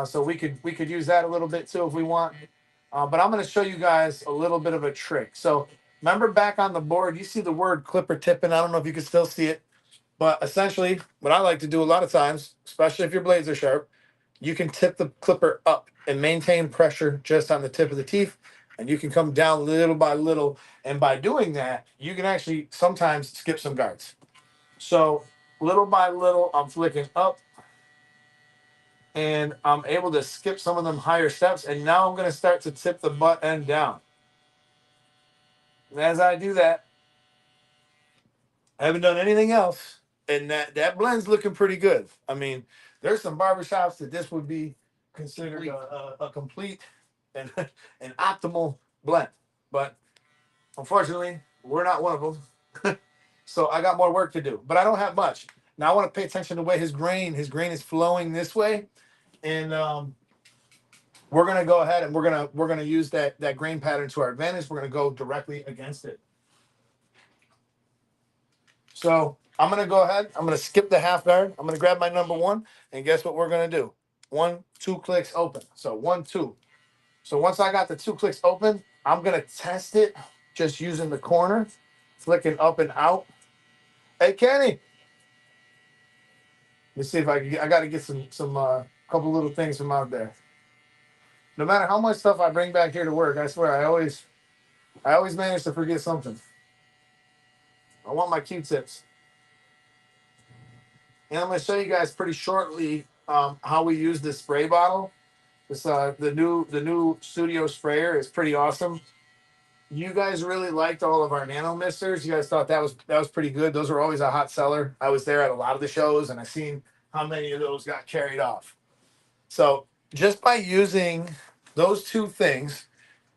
So we could use that a little bit too if we want. But I'm going to show you guys a little bit of a trick. So remember back on the board, you see the word clipper tipping. I don't know if you can still see it, but essentially what I like to do a lot of times, especially if your blades are sharp, you can tip the clipper up and maintain pressure just on the tip of the teeth. And you can come down little by little. And by doing that, you can actually sometimes skip some guards. So little by little, I'm flicking up and I'm able to skip some of them higher steps. And now I'm going to start to tip the butt end down. And as I do that, I haven't done anything else. And that blend's looking pretty good. I mean, there's some barbershops that this would be considered a complete and an optimal blend. But unfortunately, we're not one of them. So I got more work to do. But I don't have much. Now I want to pay attention to the way his grain is flowing this way. And we're gonna go ahead and we're gonna use that grain pattern to our advantage. We're gonna go directly against it. So I'm gonna go ahead. I'm gonna skip the half guard. I'm gonna grab my number one, and guess what we're gonna do? 1, 2 clicks open. So 1, 2. So once I got the 2 clicks open, I'm gonna test it just using the corner, flicking up and out. Hey Kenny, let's see if I can get. I got to get some couple little things from out there. No matter how much stuff I bring back here to work, I swear I always manage to forget something. I want my Q-tips. And I'm going to show you guys pretty shortly how we use this spray bottle. This the new studio sprayer is pretty awesome. You guys really liked all of our nano misters. You guys thought that was pretty good. Those were always a hot seller. I was there at a lot of the shows, and I seen how many of those got carried off. So just by using those two things,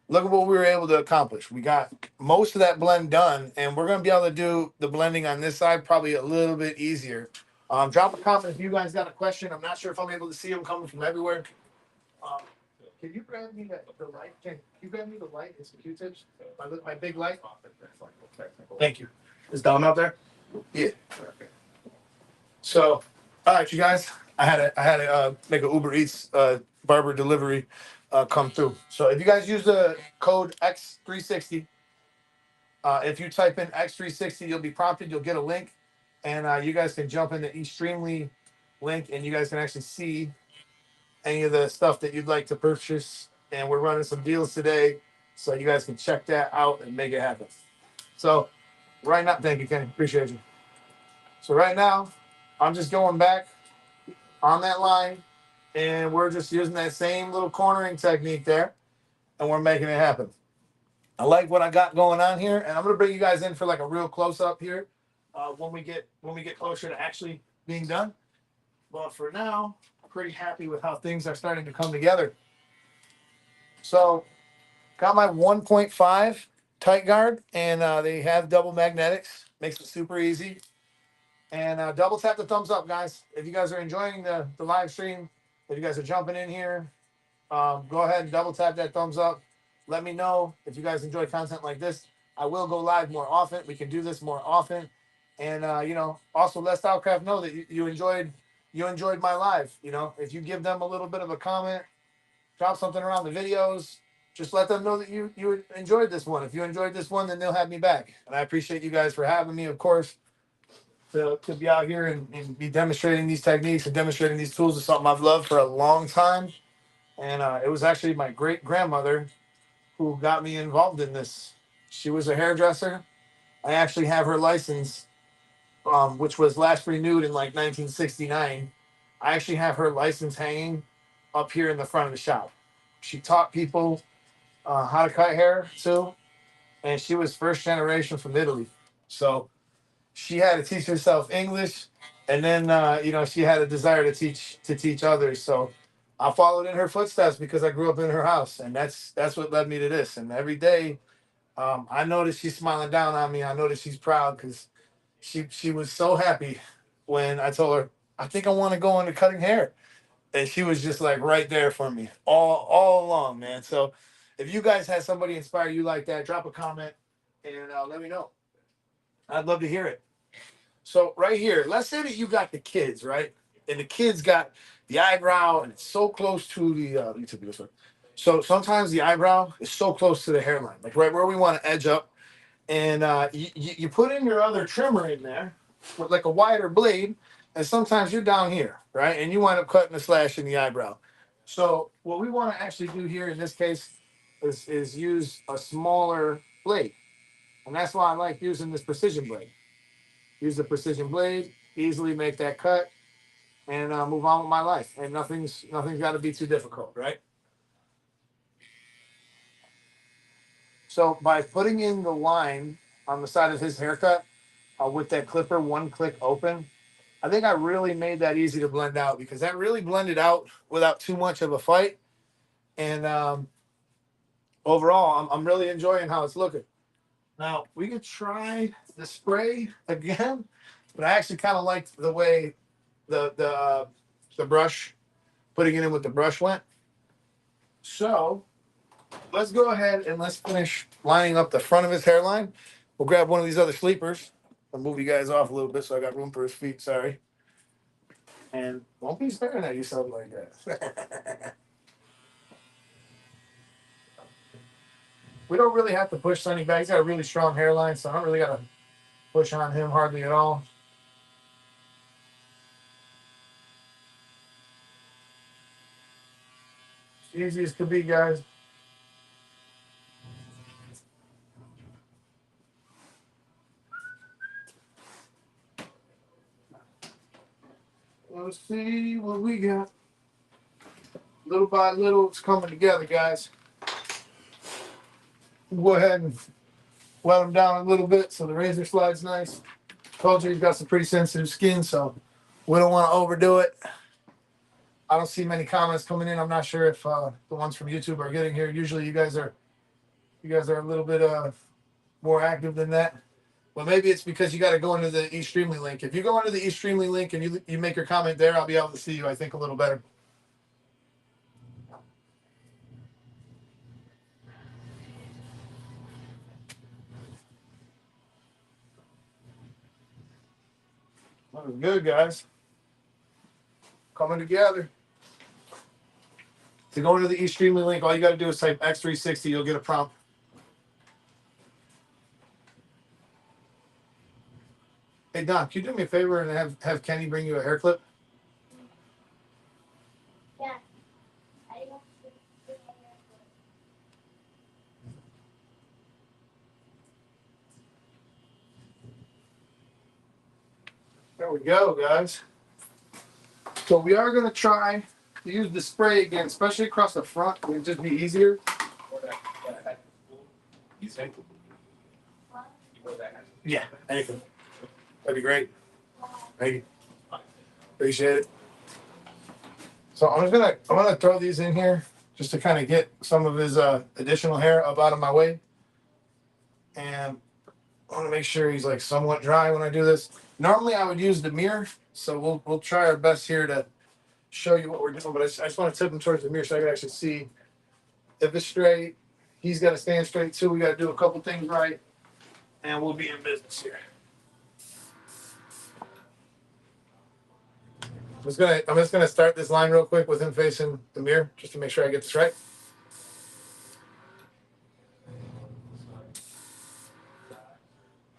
look at what we were able to accomplish. We got most of that blend done, and we're gonna be able to do the blending on this side probably a little bit easier. Drop a comment if you guys got a question. I'm not sure if I'm able to see them coming from everywhere. Um, can you grab me the light? Can you grab me the light and some Q-tips? My big light. Thank you. Is Dom out there? Yeah. So, all right, you guys. I had to make an Uber Eats barber delivery come through. So if you guys use the code X360, if you type in X360, you'll be prompted. You'll get a link, and you guys can jump in the Extremely link, and you guys can actually see any of the stuff that you'd like to purchase. And we're running some deals today, so you guys can check that out and make it happen. So right now, thank you, Kenny. Appreciate you. So right now, I'm just going back on that line, and we're just using that same little cornering technique there, and we're making it happen. I like what I got going on here, and I'm gonna bring you guys in for like a real close up here when we get closer to actually being done. But for now, I'm pretty happy with how things are starting to come together. So got my 1.5 tight guard, and they have double magnetics, makes it super easy. And double tap the thumbs up, guys. If you guys are enjoying the live stream, if you guys are jumping in here, go ahead and double tap that thumbs up. Let me know if you guys enjoy content like this. I will go live more often. We can do this more often. And also let Stylecraft know that you enjoyed my live. If you give them a little bit of a comment, drop something around the videos, just let them know that you enjoyed this one. If you enjoyed this one, then they'll have me back. And I appreciate you guys for having me, of course, to be out here and be demonstrating these techniques and demonstrating these tools is something I've loved for a long time. And it was actually my great grandmother who got me involved in this. She was a hairdresser. I actually have her license, which was last renewed in like 1969. I actually have her license hanging up here in the front of the shop. She taught people how to cut hair too, and she was first generation from Italy. So she had to teach herself English, and then she had a desire to teach others. So I followed in her footsteps because I grew up in her house, and that's what led me to this. And every day, I noticed she's smiling down on me. I noticed she's proud because she was so happy when I told her I think I want to go into cutting hair, and she was just like right there for me all along, man. So if you guys had somebody inspire you like that, drop a comment and let me know. I'd love to hear it. So right here, let's say that you got the kids, right? And the kids got the eyebrow, and it's so close to the. Let me take this one. So sometimes the eyebrow is so close to the hairline, like right where we want to edge up, and you put in your other trimmer in there with like a wider blade, and sometimes you're down here, right? And you wind up cutting a slash in the eyebrow. So what we want to actually do here in this case is use a smaller blade, and that's why I like using this precision blade. Use the precision blade, easily make that cut, and move on with my life. And nothing's got to be too difficult, right? So by putting in the line on the side of his haircut with that clipper, one click open, I think I really made that easy to blend out because that really blended out without too much of a fight. And overall, I'm really enjoying how it's looking. Now we could try the spray again, but I actually kind of liked the way the brush, putting it in with the brush went. So let's go ahead and let's finish lining up the front of his hairline. We'll grab one of these other sleepers. I'll move you guys off a little bit so I got room for his feet. Sorry. And don't be staring at yourself like that. We don't really have to push Sonny back. He's got a really strong hairline, so I don't really got to push on him hardly at all. Easy as could be, guys. Let's see what we got. Little by little, it's coming together, guys. We'll go ahead and wet him down a little bit so the razor slides nice. Told you he's got some pretty sensitive skin, so we don't want to overdo it. I don't see many comments coming in. I'm not sure if the ones from YouTube are getting here. Usually you guys are You guys are a little bit more active than that. Well, maybe it's because you got to go into the eStreamly link. If you go into the eStreamly link and you make your comment there, I'll be able to see you, I think, a little better. That was good, guys. Coming together. To go into the eStreamly link, all you got to do is type X360. You'll get a prompt. Hey, Don, can you do me a favor and have Kenny bring you a hair clip? Yeah. There we go, guys. So we are going to try to use the spray again, especially across the front. It would just be easier. Yeah, anything. That'd be great. Thank you. Appreciate it. So I'm gonna throw these in here just to kind of get some of his additional hair up out of my way. And I want to make sure he's like somewhat dry when I do this. Normally I would use the mirror, so we'll try our best here to show you what we're doing. But I just want to tip him towards the mirror so I can actually see if it's straight. He's got to stand straight too. We got to do a couple things right, and we'll be in business here. I'm just gonna start this line real quick with him facing the mirror just to make sure I get this right.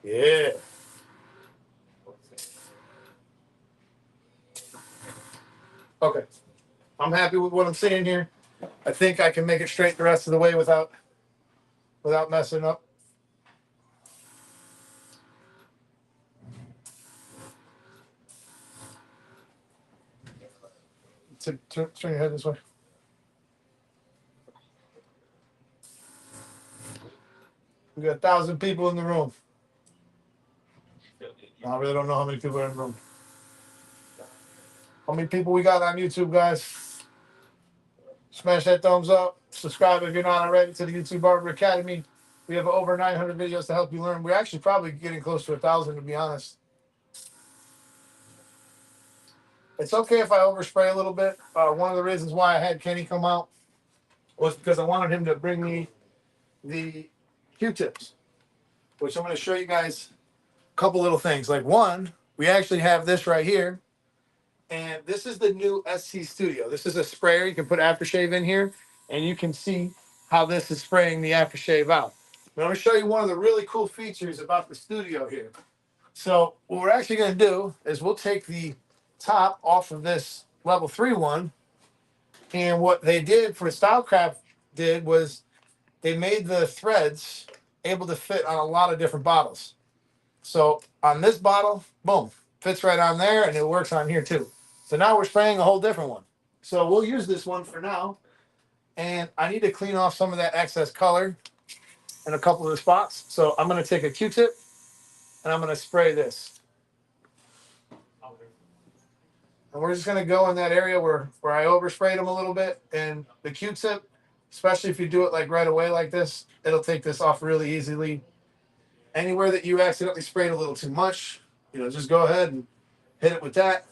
Yeah. Okay. I'm happy with what I'm seeing here. I think I can make it straight the rest of the way without messing up. Turn your head this way. We got 1,000 people in the room. I really don't know how many people are in the room. How many people we got on YouTube, guys? Smash that thumbs up. Subscribe if you're not already to the YouTube Barber Academy. We have over 900 videos to help you learn. We're actually probably getting close to 1,000, to be honest. It's okay if I overspray a little bit. One of the reasons why I had Kenny come out was because I wanted him to bring me the Q-tips, which I'm going to show you guys a couple little things. Like one, we actually have this right here. And this is the new SC Studio. This is a sprayer. You can put aftershave in here, and you can see how this is spraying the aftershave out. Now, I'm going to show you one of the really cool features about the Studio here. So what we're actually going to do is we'll take the top off of this level 3 one. And what they did for Stylecraft did was they made the threads able to fit on a lot of different bottles. So on this bottle, boom, fits right on there, and it works on here too. So now we're spraying a whole different one. So we'll use this one for now. And I need to clean off some of that excess color in a couple of the spots. So I'm going to take a Q-tip and I'm going to spray this. And we're just going to go in that area where I oversprayed them a little bit. And the Q-tip, especially if you do it like right away like this, it'll take this off really easily. Anywhere that you accidentally sprayed a little too much, just go ahead and hit it with that.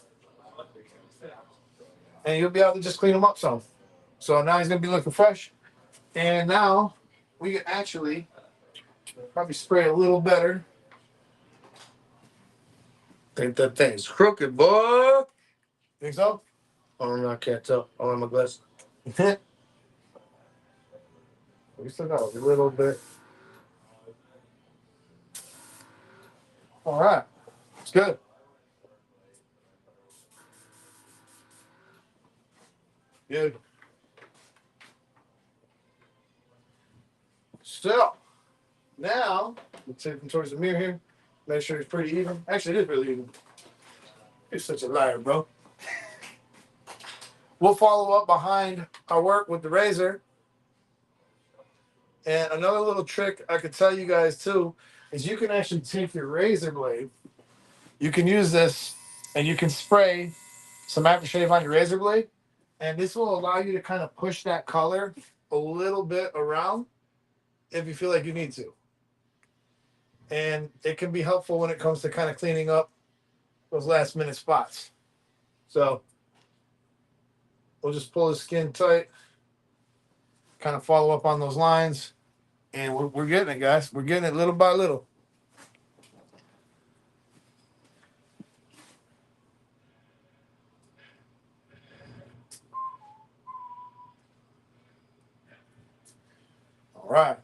And you'll be able to just clean them up some. So now he's going to be looking fresh. And now we can actually probably spray a little better. Think that thing's crooked, boy. Think so? Oh, no, I can't tell. I don't have my glasses. We still got a little bit. All right. It's good. Good. So now we'll take him towards the mirror here. Make sure it's pretty even. Actually, it is really even. You're such a liar, bro. We'll follow up behind our work with the razor. And another little trick I could tell you guys too is you can actually take your razor blade. You can use this and you can spray some aftershave on your razor blade. And this will allow you to kind of push that color a little bit around. if you feel like you need to. And it can be helpful when it comes to kind of cleaning up those last minute spots. So we'll just pull the skin tight, kind of follow up on those lines, and we're getting it, guys. We're getting it little by little. All right.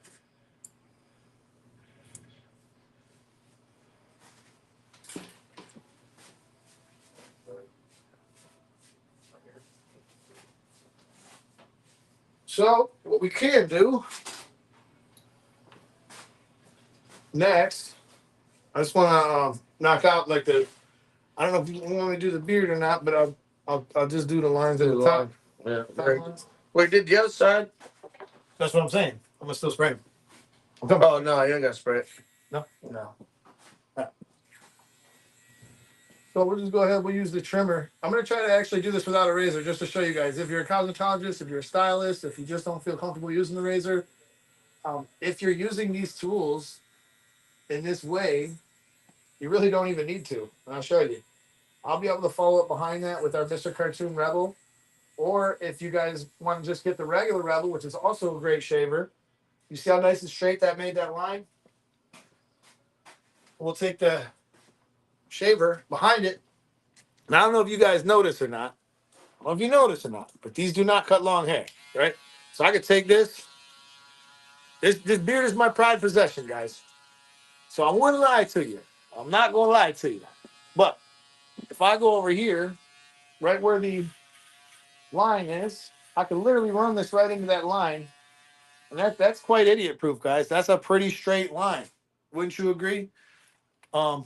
So what we can do next, I just want to knock out like the. I don't know if you want me to do the beard or not, but I'll just do the lines at the top. Yeah. Top Right. lines. Wait, did the other side? That's what I'm saying. I'm gonna still spray them. Oh no, you ain't got to spray it. No, no. So we'll just go ahead. We'll use the trimmer. I'm gonna try to actually do this without a razor, just to show you guys. If you're a cosmetologist, if you're a stylist, if you just don't feel comfortable using the razor, if you're using these tools in this way, you really don't even need to. And I'll show you. I'll be able to follow up behind that with our Mr. Cartoon Rebel. Or if you guys want to just get the regular Rebel, which is also a great shaver, you see how nice and straight that made that line? We'll take the shaver behind it. And I don't know if you guys notice or not. I don't know if you notice or not, but these do not cut long hair, right? So I could take this. This beard is my pride possession, guys. So I wouldn't lie to you. I'm not going to lie to you. But if I go over here, right where the line is, I can literally run this right into that line. And that's quite idiot proof, guys. That's a pretty straight line. Wouldn't you agree? Um,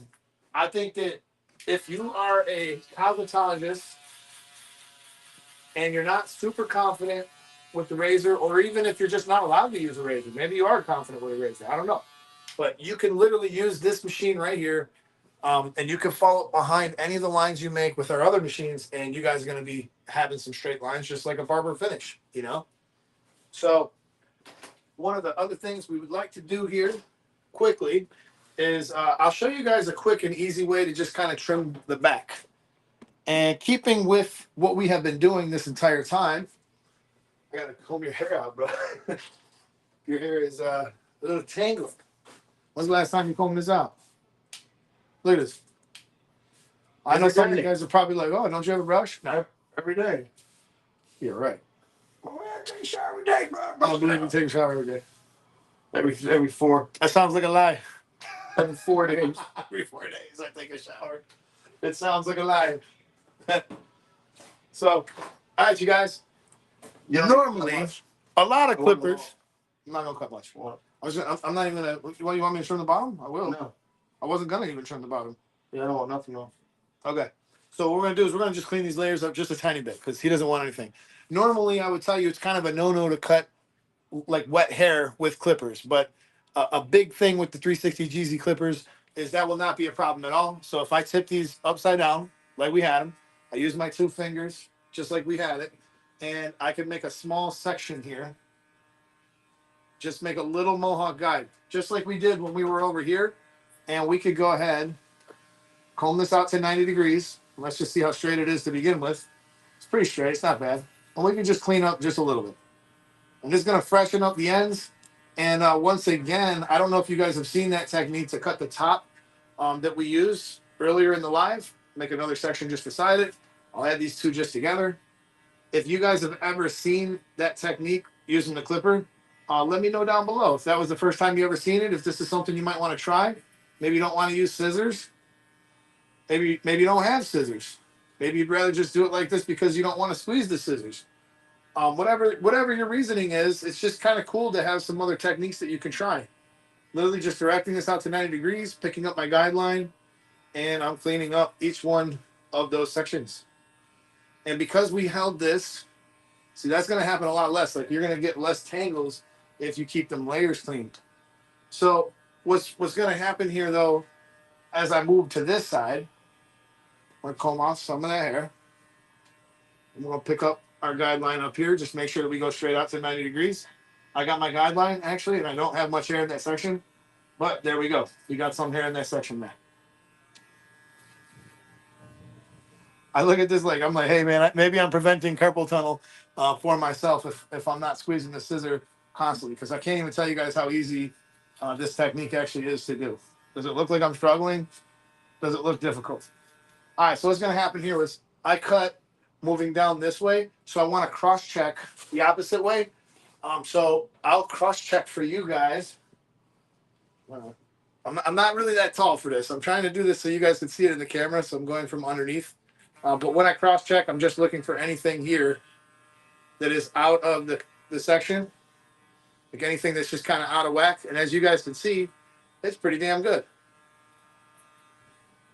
I think that if you are a cosmetologist and you're not super confident with the razor, or even if you're just not allowed to use a razor, maybe you are confident with a razor. I don't know. But you can literally use this machine right here, and you can follow behind any of the lines you make with our other machines, and you guys are going to be having some straight lines, just like a barber finish, you know? So one of the other things we would like to do here quickly is I'll show you guys a quick and easy way to just kind of trim the back. And keeping with what we have been doing this entire time, I gotta comb your hair out, bro. Your hair is a little tangled. When's the last time you combed this out? Look at this. I know some of you guys are probably like, "Oh, don't you have a brush?" No, every day. You're right. Oh, I take a shower every day, bro. I don't believe you take a shower every day. Every 4. That sounds like a lie. Every 4 days. Every 4 days I take a shower. It sounds like a lie. So, all right, you guys. Normally, a lot of clippers. I'm not gonna cut much. I'm not even gonna. What, you want me to trim the bottom? I will. No. I wasn't gonna even trim the bottom. Yeah, I don't want nothing on. Okay. So what we're gonna do is we're gonna just clean these layers up just a tiny bit because he doesn't want anything. Normally, I would tell you it's kind of a no-no to cut like wet hair with clippers, but a big thing with the 360 GZ clippers is that will not be a problem at all. So if I tip these upside down like we had them, I use my 2 fingers just like we had it, and I can make a small section here. Just make a little mohawk guide, just like we did when we were over here, and we could go ahead, comb this out to 90 degrees. Let's just see how straight it is to begin with. It's pretty straight. It's not bad. And we can just clean up just a little bit. I'm just going to freshen up the ends. And once again, I don't know if you guys have seen that technique to cut the top that we used earlier in the live. Make another section just beside it. I'll add these 2 just together. If you guys have ever seen that technique using the clipper, let me know down below. If that was the first time you ever seen it, if this is something you might want to try. Maybe you don't want to use scissors. Maybe you don't have scissors. Maybe you'd rather just do it like this because you don't want to squeeze the scissors. Whatever your reasoning is, it's just kind of cool to have some other techniques that you can try. Literally just directing this out to 90 degrees, picking up my guideline, and I'm cleaning up each one of those sections. And because we held this, see, that's going to happen a lot less. Like you're going to get less tangles if you keep them layers cleaned. So what's going to happen here though, as I move to this side, I'm going to comb off some of that hair. I'm going to pick up our guideline up here. Just make sure that we go straight out to 90 degrees. I got my guideline actually, and I don't have much hair in that section. But there we go. We got some hair in that section, man. I look at this like I'm like, hey man, maybe I'm preventing carpal tunnel for myself if I'm not squeezing the scissor constantly, because I can't even tell you guys how easy this technique actually is to do. Does it look like I'm struggling? Does it look difficult? All right, so what's gonna happen here is I cut moving down this way, so I want to cross check the opposite way. So I'll cross check for you guys. I'm not really that tall for this. I'm trying to do this so you guys can see it in the camera, so I'm going from underneath. But when I cross check, I'm just looking for anything here that is out of the section, like anything that's just kind of out of whack. And as you guys can see, it's pretty damn good.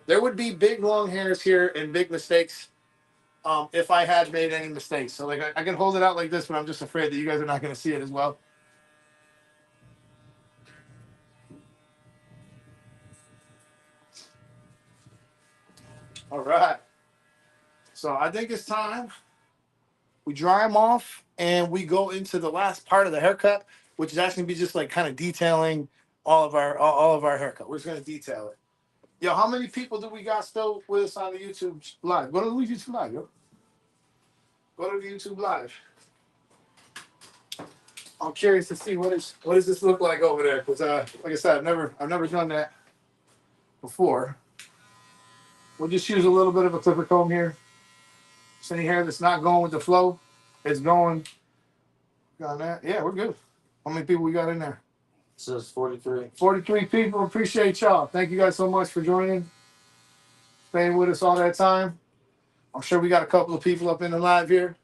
There would be big long hairs here and big mistakes if I had made any mistakes. So like I can hold it out like this, but I'm just afraid that you guys are not going to see it as well. All right. So I think it's time we dry them off and we go into the last part of the haircut, which is actually be just like kind of detailing all of our haircut. We're just gonna detail it. Yo, how many people do we got still with us on the YouTube live? Go to the YouTube live, yo. Go to the YouTube live. I'm curious to see what does this look like over there? Because like I said, I've never done that before. We'll just use a little bit of a clipper comb here. Just any hair that's not going with the flow, it's going. Got that? Yeah, we're good. How many people we got in there? It says 43. 43 people. Appreciate y'all. Thank you guys so much for joining, staying with us all that time. I'm sure we got a couple of people up in the live here.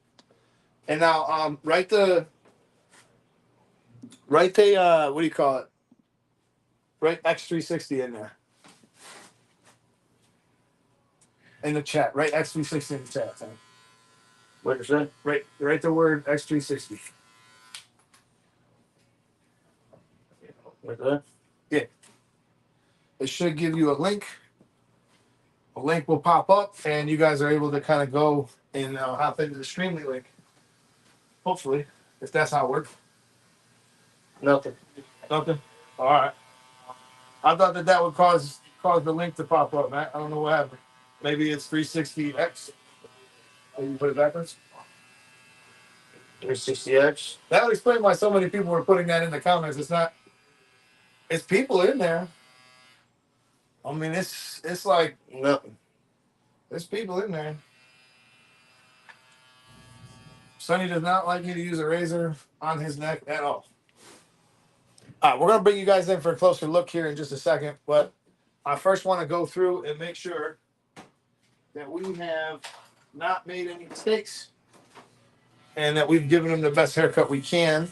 And now, write the what do you call it? Write X360 in there. In the chat. Write X360 in the chat. Sam. What you say? Write the word X360. Like that? Yeah. It should give you a link. A link will pop up, and you guys are able to kind of go and hop into the Streamly link. Hopefully, if that's how it works. Nothing. Nothing. All right. I thought that would cause the link to pop up, man. I don't know what happened. Maybe it's 360X. Maybe you put it backwards. 360X. That would explain why so many people were putting that in the comments. It's people in there. I mean, it's like Nothing. there's people in there. Sonny does not like me to use a razor on his neck at all. All right, we're gonna bring you guys in for a closer look here in just a second, but I first want to go through and make sure that we have not made any mistakes and that we've given them the best haircut we can.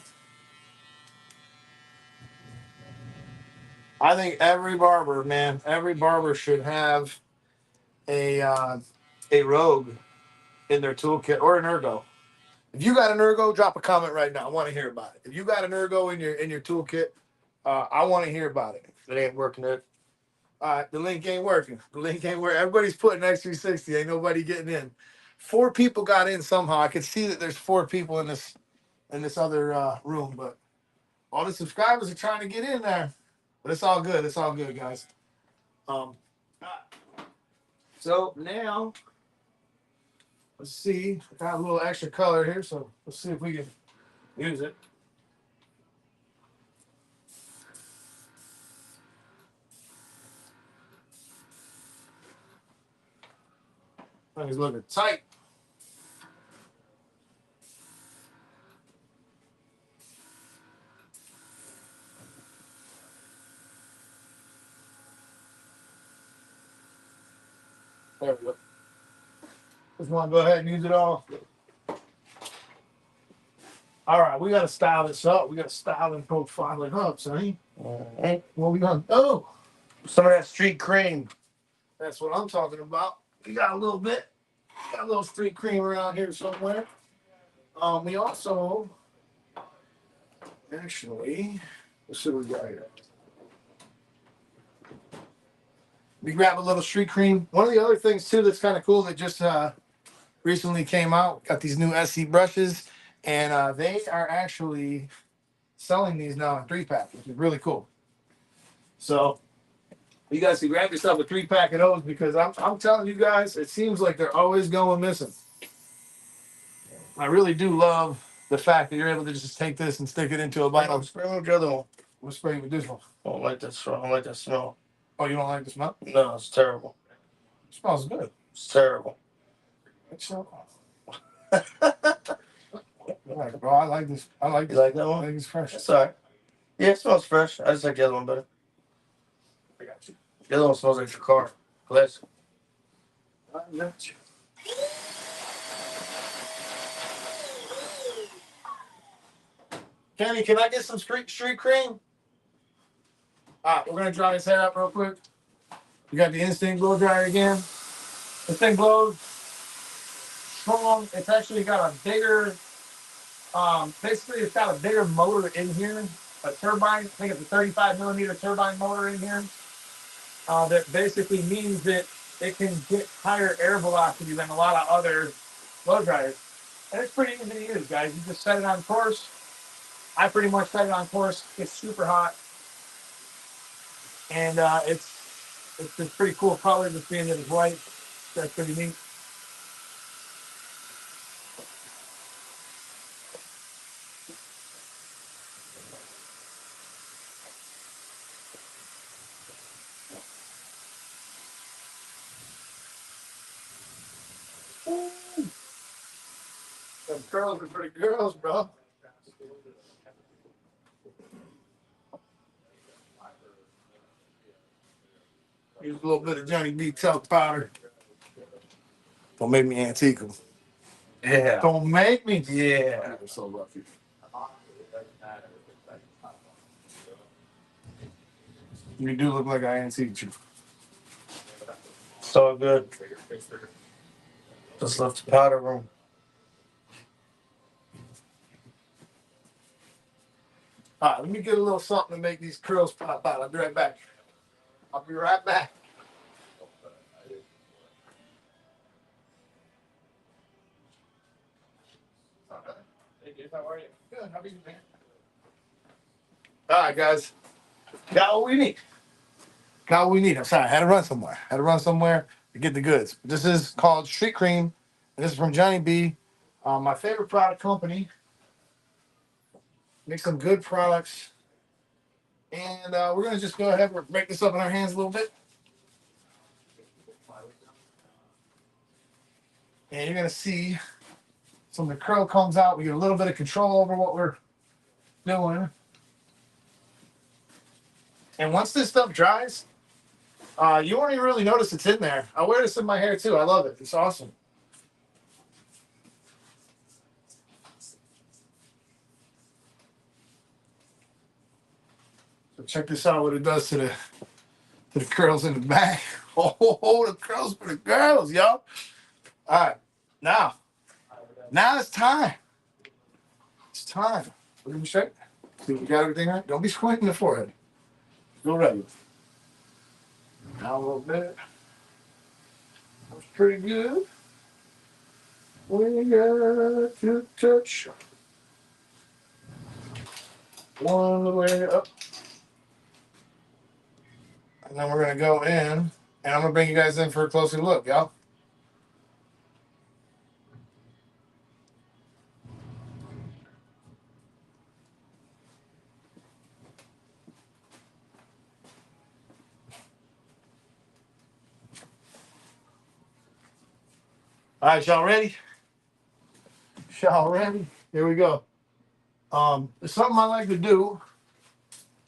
I think every barber should have a Rogue in their toolkit or an Ergo. If you got an Ergo, drop a comment right now. I want to hear about it. If you got an Ergo in your toolkit, I want to hear about it. It ain't working. It. All right, the link ain't working. The link ain't working. Everybody's putting X360. Ain't nobody getting in. 4 people got in somehow. I could see that there's 4 people in this other room, but all the subscribers are trying to get in there. But it's all good. It's all good, guys. So now, let's see. I got a little extra color here, so let's see if we can use it. Things looking tight. There we go. Just want to go ahead and use it all. All right, we got to style this up. We got to style and profile it up, Sonny. Alright. What we gonna do? Some of that street cream. That's what I'm talking about. We got a little bit. Got a little street cream around here somewhere. We also actually, let's see what we got here. We grab a little street cream. One of the other things too that's kind of cool that just recently came out. Got these new SE brushes, and they are actually selling these now in 3-pack, which is really cool. So you guys can grab yourself a 3-pack of those because I'm telling you guys, it seems like they're always going missing. I really do love the fact that you're able to just take this and stick it into a bottle. Spray with the other one. We'll spray with this one. I don't like that smell. I don't like that smell. Oh, you don't like the smell? No, it's terrible. It smells good. It's terrible. Right, bro, I like this. I like You this. like that I one? think it's fresh. It's alright. Yeah, it smells fresh. I just like the other one better. I got you. The other one smells like your car. Classic. I got you. Kenny, can I get some street cream? Alright, we're gonna dry his hair up real quick. You got the instant blow dryer again. This thing blows strong. It's actually got a bigger, basically it's got a bigger motor in here, a turbine. I think it's a 35mm turbine motor in here. That basically means that it can get higher air velocity than a lot of other blow dryers. And it's pretty easy to use, guys. You just set it on course. I pretty much set it on course. It's super hot. And it's a pretty cool color, just being that it's white. That's pretty neat. Ooh. Them curls are for the girls, bro. Use a little bit of Johnny B. talc powder. Don't make me antique them. Yeah. Don't make me. Yeah. They're so lucky. You do look like I antiqued you. It's all good. Just left the powder room. All right, let me get a little something to make these curls pop out. I'll be right back. I'll be right back. How are you? Good. How are you, man? All right, guys. Got what we need. Got what we need. I'm sorry. I had to run somewhere to get the goods. This is called Street Cream. And this is from Johnny B. My favorite product company. Make some good products. And we're going to just go ahead and break this up in our hands a little bit. And you're going to see some of the curl comes out. We get a little bit of control over what we're doing. And once this stuff dries, you won't even really notice it's in there. I wear this in my hair too. I love it. It's awesome. So check this out, what it does to the curls in the back. Oh, the curls for the girls, y'all. All right, now it's time. It's time. Look at me straight. See if we got everything right. Don't be squinting the forehead. Go right. Now a little bit. That's pretty good. We got to touch one way up. And then we're going to go in, and I'm going to bring you guys in for a closer look, y'all. All right, y'all ready? Y'all ready? Here we go. It's something I like to do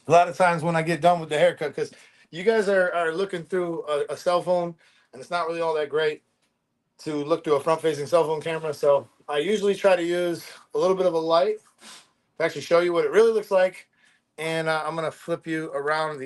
a lot of times when I get done with the haircut, because you guys are looking through a cell phone, and it's not really all that great to look through a front-facing cell phone camera. So I usually try to use a little bit of a light to actually show you what it really looks like. And I'm going to flip you around the